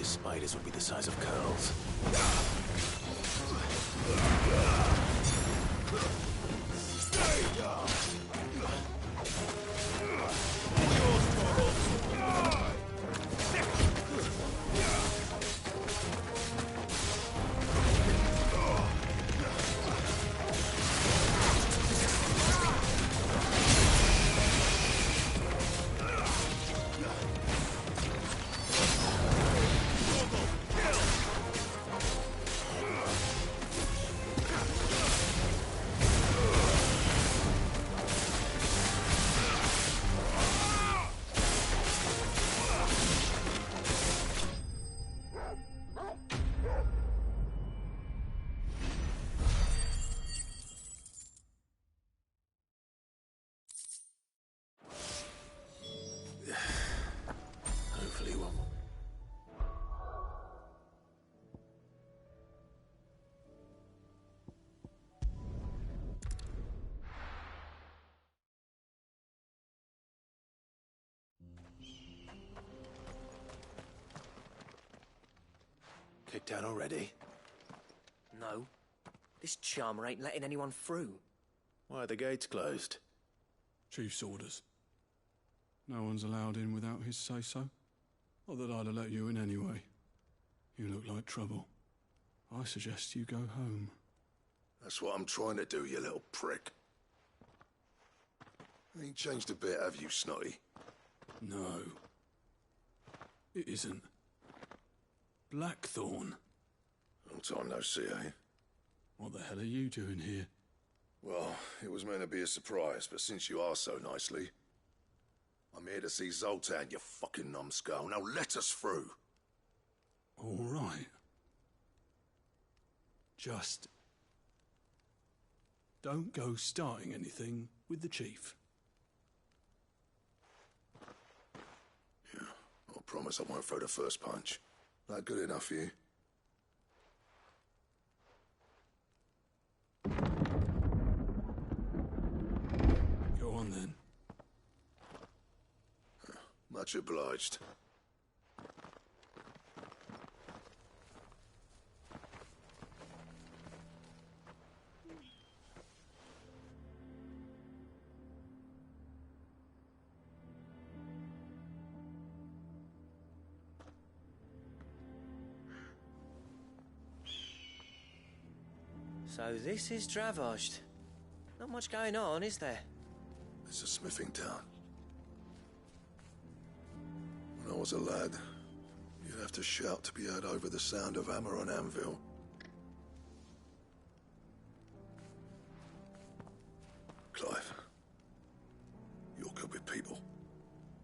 Spiders would be the size of curls. Kicked out already?
No. This charmer ain't letting anyone through.
Why are the gates closed?
Chief's orders. No one's allowed in without his say-so. Not that I'd have let you in anyway. You look like trouble. I suggest you go home.
That's what I'm trying to do, you little prick. Ain't changed a bit, have you, Snotty?
No. It isn't. Blackthorn.
Long time no see, eh?
What the hell are you doing here?
Well, it was meant to be a surprise, but since you asked so nicely, I'm here to see Zoltan, you fucking numbskull. Now let us through.
All right. Just don't go starting anything with the chief.
Yeah, I promise I won't throw the first punch. That good enough for you?
Go on then.
Much obliged.
So this is Dravozd. Not much going on, is there?
It's a smithing town. When I was a lad, you'd have to shout to be heard over the sound of hammer on anvil. Clive, you're good with people.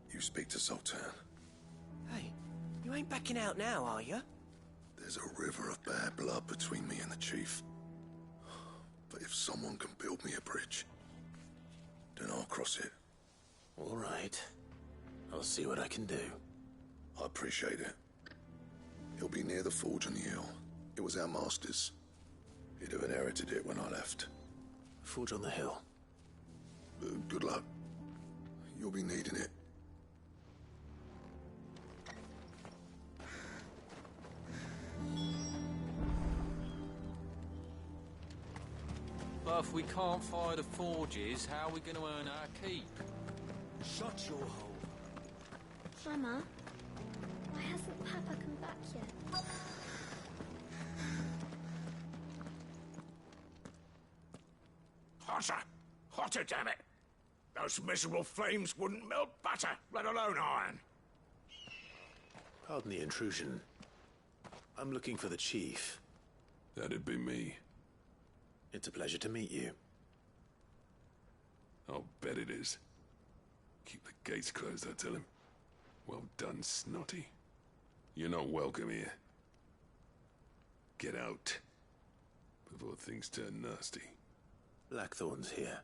You speak to Zoltan.
Hey, you ain't backing out now, are you?
There's a river of bad blood between me and the chief. But if someone can build me a bridge, then I'll cross it.
All right. I'll see what I can do.
I appreciate it. He'll be near the forge on the hill. It was our master's. He'd have inherited it when I left.
Forge on the hill?
Good luck. You'll be needing it.
But if we can't fire the forges, how are we going to earn our keep?
Shut your hole.
Mama, why hasn't Papa come back yet?
Hotter! Hotter, damn it! Those miserable flames wouldn't melt butter, let alone iron.
Pardon the intrusion. I'm looking for the chief.
That'd be me.
It's a pleasure to meet you.
I'll bet it is. Keep the gates closed, I tell him. Well done, Snotty. You're not welcome here. Get out. Before things turn nasty.
Blackthorn's here.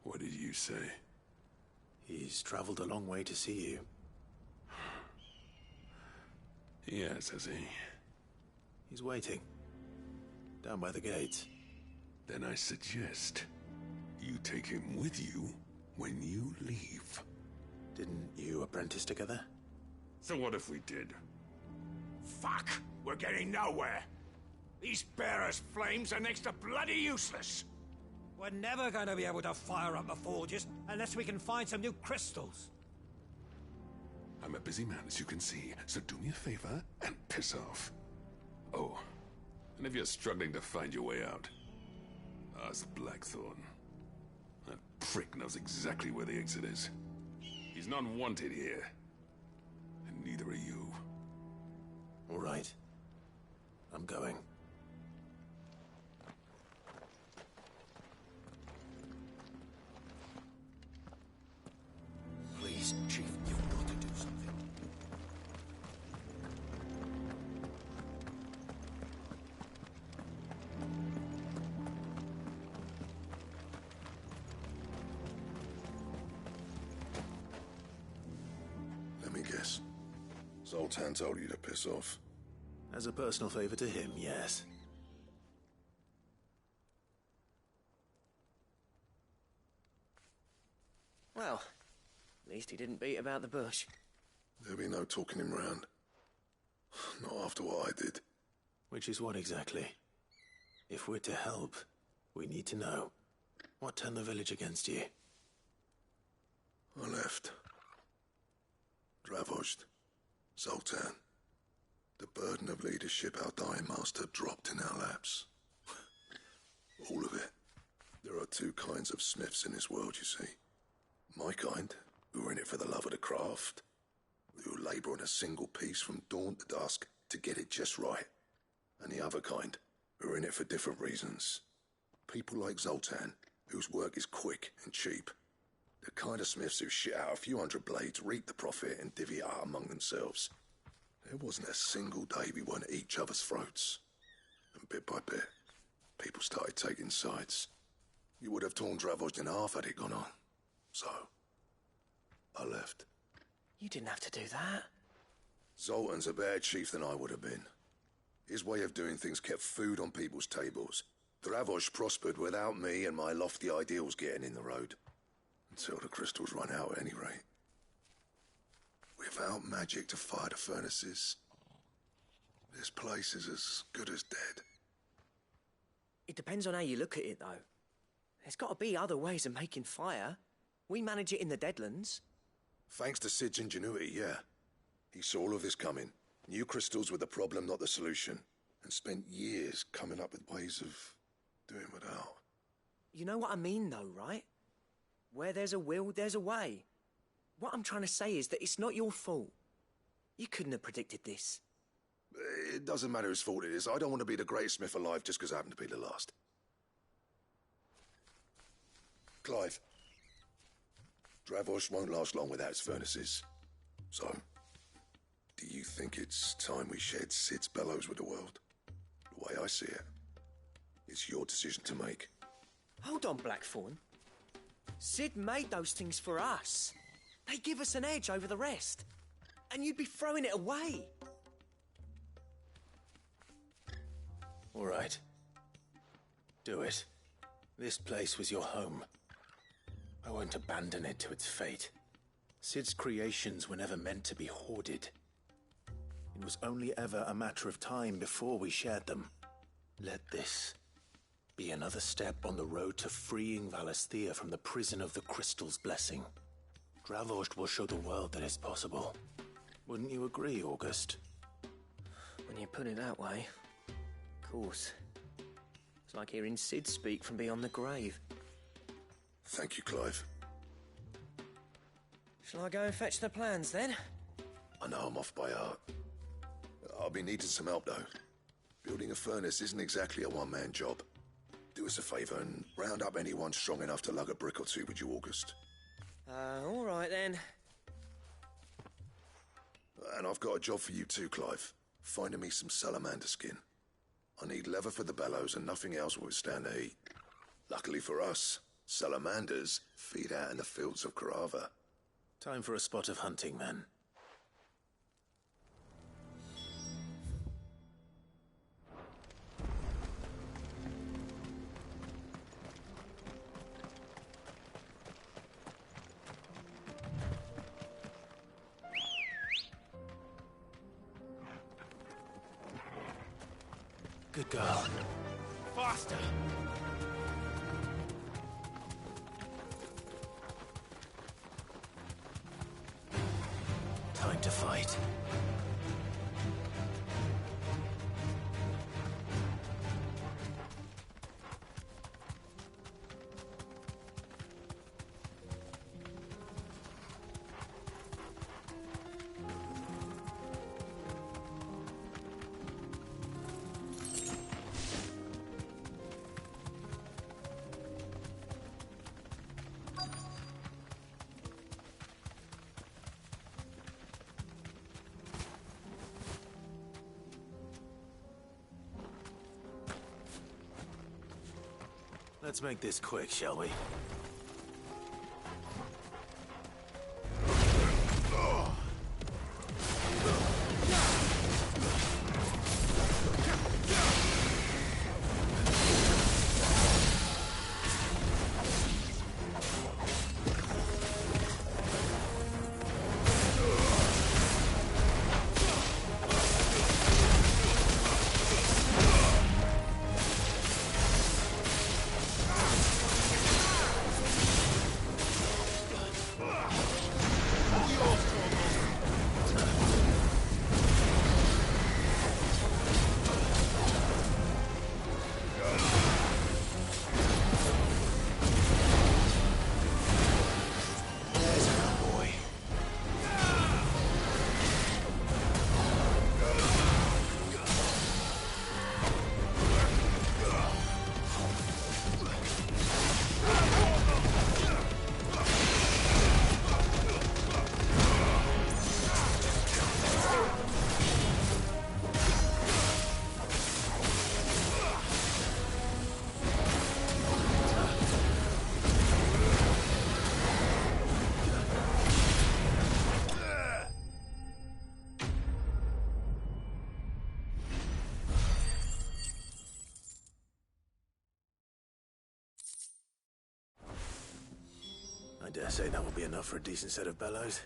What did you say?
He's traveled a long way to see you.
Yes, has he?
He's waiting. Down by the gates.
Then I suggest you take him with you when you leave.
Didn't you apprentice together?
So what if we did?
Fuck! We're getting nowhere. These bearers' flames are next to bloody useless.
We're never going to be able to fire up the forges unless we can find some new crystals.
I'm a busy man, as you can see, so do me a favor and piss off. Oh, and if you're struggling to find your way out, ask Blackthorn. That prick knows exactly where the exit is. He's not wanted here. And neither are you.
All right. I'm going.
Please, Chief, you've got to do something. Let me guess. Zoltan told you to piss off.
As a personal favor to him, yes.
Well, at least he didn't beat about the bush.
There'll be no talking him round. Not after what I did.
Which is what exactly? If we're to help, we need to know. What turned the village against you?
I left. Dravozd. Zoltan. The burden of leadership our dying master dropped in our laps. All of it. There are two kinds of smiths in this world, you see. My kind, who are in it for the love of the craft, who labour on a single piece from dawn to dusk to get it just right. And the other kind, who are in it for different reasons. People like Zoltan, whose work is quick and cheap. The kind of smiths who shit out a few hundred blades, reap the profit, and divvy it out among themselves. There wasn't a single day we weren't at each other's throats. And bit by bit, people started taking sides. You would have torn Dravost in half had it gone on. So, I left.
You didn't have to do that.
Zoltan's a better chief than I would have been. His way of doing things kept food on people's tables. Dravost prospered without me and my lofty ideals getting in the road. Until the crystals run out at any rate. Without magic to fire the furnaces, this place is as good as dead.
It depends on how you look at it, though. There's got to be other ways of making fire. We manage it in the Deadlands.
Thanks to Sid's ingenuity, yeah. He saw all of this coming, knew crystals were the problem, not the solution, and spent years coming up with ways of doing without.
You know what I mean, though, right? Where there's a will, there's a way. What I'm trying to say is that it's not your fault. You couldn't have predicted this.
It doesn't matter whose fault it is. I don't want to be the greatest smith alive just because I happen to be the last. Clive. Dravost won't last long without its furnaces. So, do you think it's time we shared Sid's bellows with the world? The way I see it, it's your decision to make.
Hold on, Blackthorn. Sid made those things for us. They give us an edge over the rest. And you'd be throwing it away.
All right. Do it. This place was your home. I won't abandon it to its fate. Sid's creations were never meant to be hoarded. It was only ever a matter of time before we shared them. Let this be another step on the road to freeing Valisthea from the prison of the Crystal's blessing. Dravost will show the world that it's possible. Wouldn't you agree, August?
When you put it that way, of course. It's like hearing Sid speak from beyond the grave.
Thank you, Clive.
Shall I go and fetch the plans, then?
I know I'm off by heart. I'll be needing some help, though. Building a furnace isn't exactly a one-man job. Do us a favour and round up anyone strong enough to lug a brick or two with you, August.
All right, then.
And I've got a job for you too, Clive. Finding me some salamander skin. I need leather for the bellows and nothing else will withstand the heat. Luckily for us, salamanders feed out in the fields of Carava.
Time for a spot of hunting, then. Good girl.
Faster!
Time to fight. Let's make this quick, shall we? Dare say that will be enough for a decent set of bellows.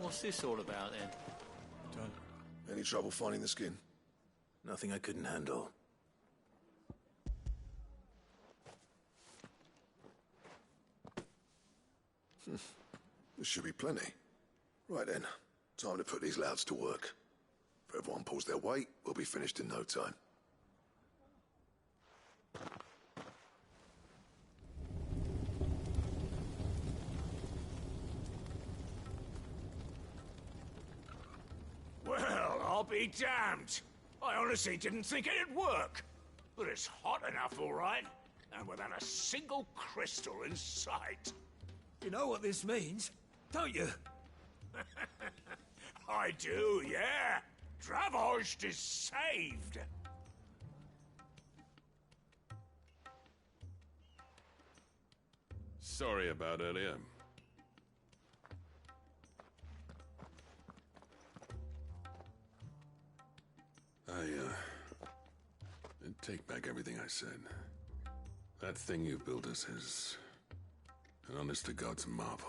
What's this all about, then?
Any trouble finding the skin?
Nothing I couldn't handle.
There should be plenty. Right then, time to put these louds to work. If everyone pulls their weight, we'll be finished in no time.
Well, I'll be damned. I honestly didn't think it'd work. But it's hot enough, all right. And without a single crystal in sight.
You know what this means, don't you?
I do, yeah. Dravost is saved.
Sorry about earlier. Take back everything I said. That thing you built us is an honest-to-God's marvel.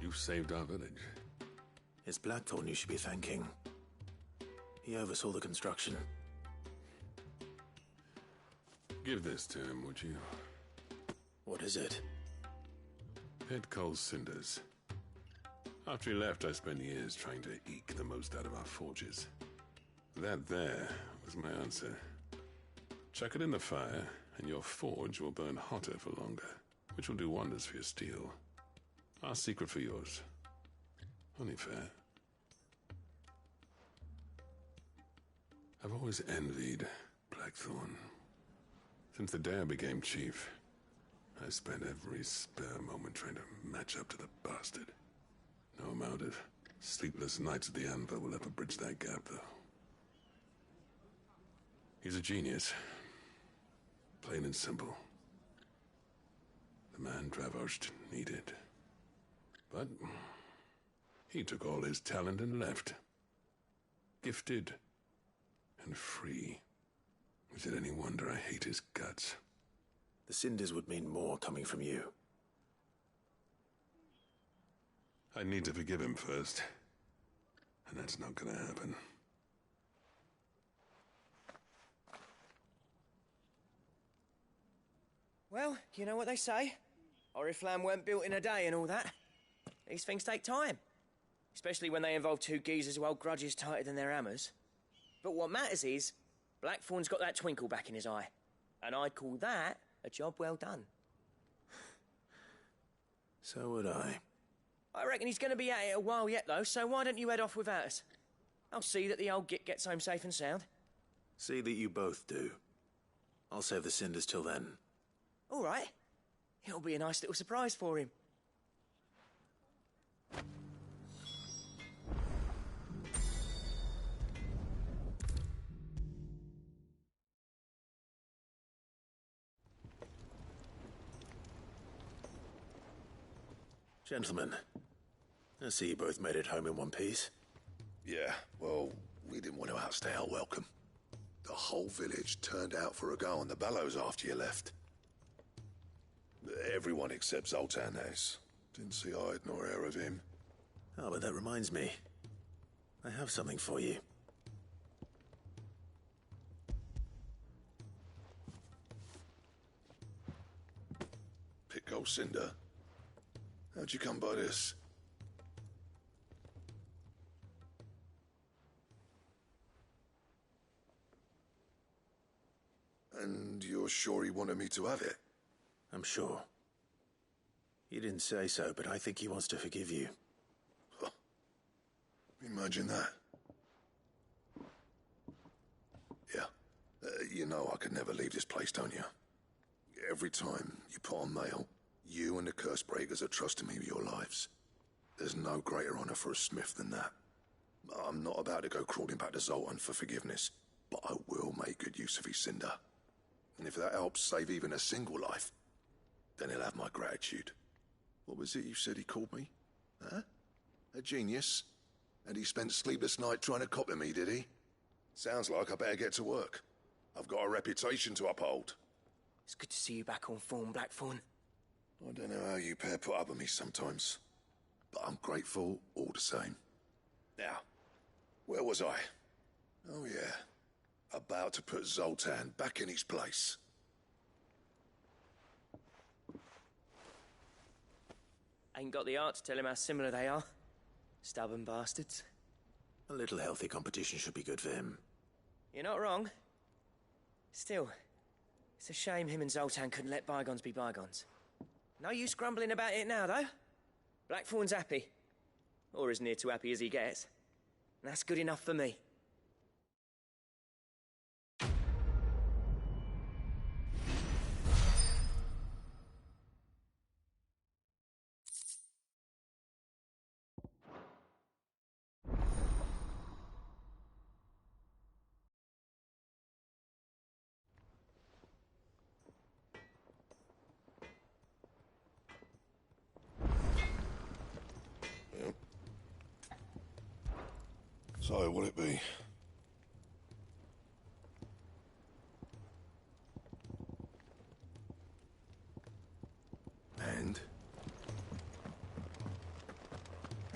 You saved our village.
It's Blackthorn you should be thanking. He oversaw the construction.
Give this to him, would you?
What is it?
Pit Cole's cinders. After he left, I spent years trying to eke the most out of our forges. That there was my answer. Chuck it in the fire, and your forge will burn hotter for longer, which will do wonders for your steel. Our secret for yours. Only fair. I've always envied Blackthorn. Since the day I became chief, I spent every spare moment trying to match up to the bastard. No amount of sleepless nights at the anvil will ever bridge that gap, though. He's a genius. Plain and simple. The man Dravost needed. But he took all his talent and left. Gifted and free. Is it any wonder I hate his guts?
The cinders would mean more coming from you.
I need to forgive him first. And that's not gonna happen.
Well, you know what they say. Oriflamme weren't built in a day and all that. These things take time. Especially when they involve two geezers who hold grudges tighter than their hammers. But what matters is, Blackthorn's got that twinkle back in his eye. And I'd call that a job well done.
So would I.
I reckon he's going to be at it a while yet, though, so why don't you head off without us? I'll see that the old git gets home safe and sound.
See that you both do. I'll save the cinders till then.
All right. It'll be a nice little surprise for him.
Gentlemen, I see you both made it home in one piece.
Yeah, well, we didn't want to outstay our welcome. The whole village turned out for a go on the bellows after you left. Everyone except Zoltan has. Didn't see hide nor hair of him.
Oh, but that reminds me. I have something for you.
Pit Cole's cinder. How'd you come by this? And you're sure he wanted me to have it?
I'm sure. You didn't say so, but I think he wants to forgive you.
Huh. Imagine that. Yeah. You know I could never leave this place, don't you? Every time you put on mail, you and the Curse Breakers are trusting me with your lives. There's no greater honor for a smith than that. I'm not about to go crawling back to Zoltan for forgiveness, but I will make good use of his cinder. And if that helps save even a single life, then he'll have my gratitude. What was it you said he called me? Huh? A genius? And he spent sleepless night trying to copy me, did he? Sounds like I better get to work. I've got a reputation to uphold.
It's good to see you back on form, Blackthorn.
I don't know how you pair put up with me sometimes, but I'm grateful all the same. Now, where was I? Oh yeah, about to put Zoltan back in his place.
Ain't got the art to tell him how similar they are. Stubborn bastards.
A little healthy competition should be good for him.
You're not wrong. Still, it's a shame him and Zoltan couldn't let bygones be bygones. No use grumbling about it now, though. Blackthorn's happy. Or as near to happy as he gets. And that's good enough for me.
So, will it be? And?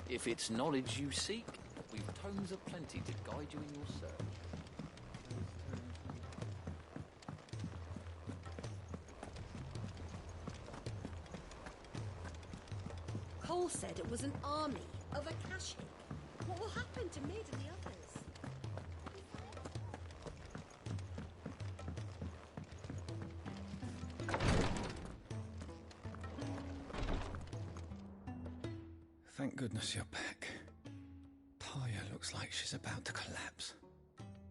If it's knowledge you seek, we've tomes aplenty to guide you in your search.
Cole said it was an army of Akashic. What will happen to Mid and the others?
Thank goodness you're back. Taya looks like she's about to collapse.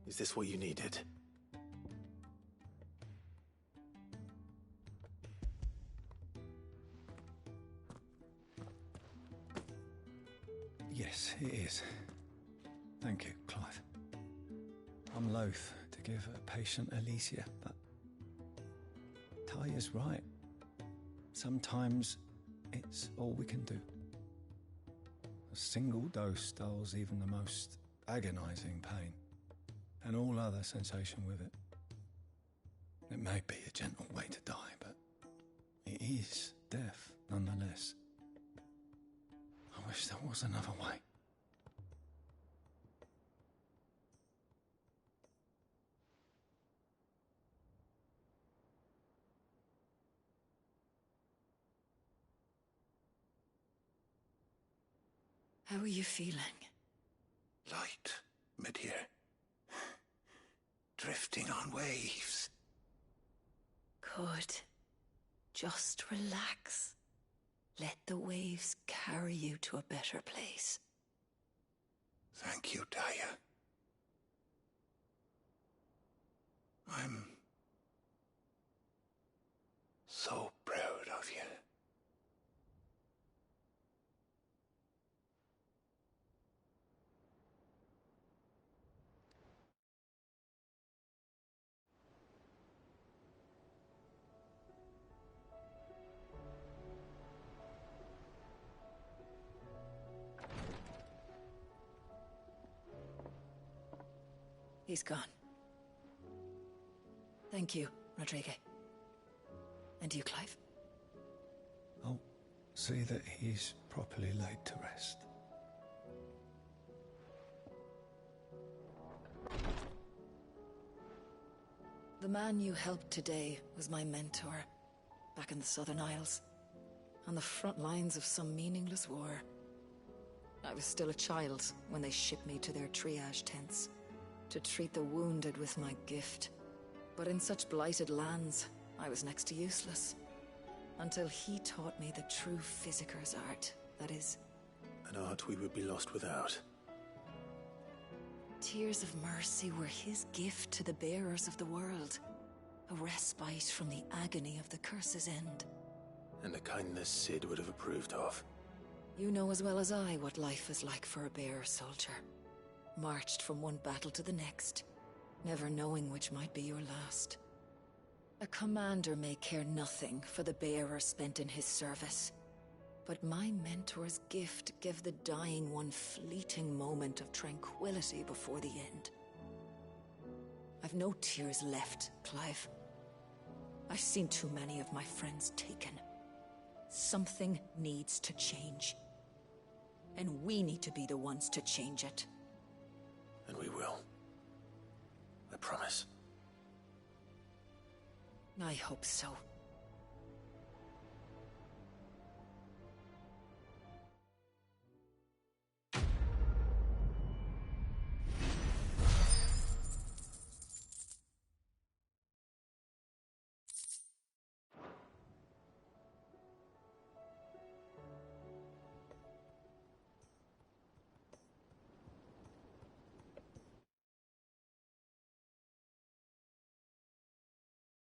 Is this what you needed?
Yes, it is. Thank you, Clive. I'm loath to give a patient Alicia, but Taya's right. Sometimes it's all we can do. A single dose dulls even the most agonizing pain, and all other sensation with it. It may be a gentle way to die, but it is death nonetheless. I wish there was another way.
How are you feeling?
Light, Midir. Drifting on waves.
Good. Just relax. Let the waves carry you to a better place.
Thank you, Taya. I'm so proud of you.
He's gone. Thank you, Rodrigue. And you, Clive?
I'll see that he's properly laid to rest.
The man you helped today was my mentor, back in the Southern Isles, on the front lines of some meaningless war. I was still a child when they shipped me to their triage tents, to treat the wounded with my gift. But in such blighted lands, I was next to useless. Until he taught me the true Physicker's art, that is.
An art we would be lost without.
Tears of mercy were his gift to the bearers of the world. A respite from the agony of the curse's end.
And a kindness Sid would have approved of.
You know as well as I what life is like for a bearer soldier. Marched from one battle to the next, never knowing which might be your last. A commander may care nothing for the bearer spent in his service. But my mentor's gift gave the dying one fleeting moment of tranquility before the end. I've no tears left, Clive. I've seen too many of my friends taken. Something needs to change. And we need to be the ones to change it.
And we will. I promise.
I hope so.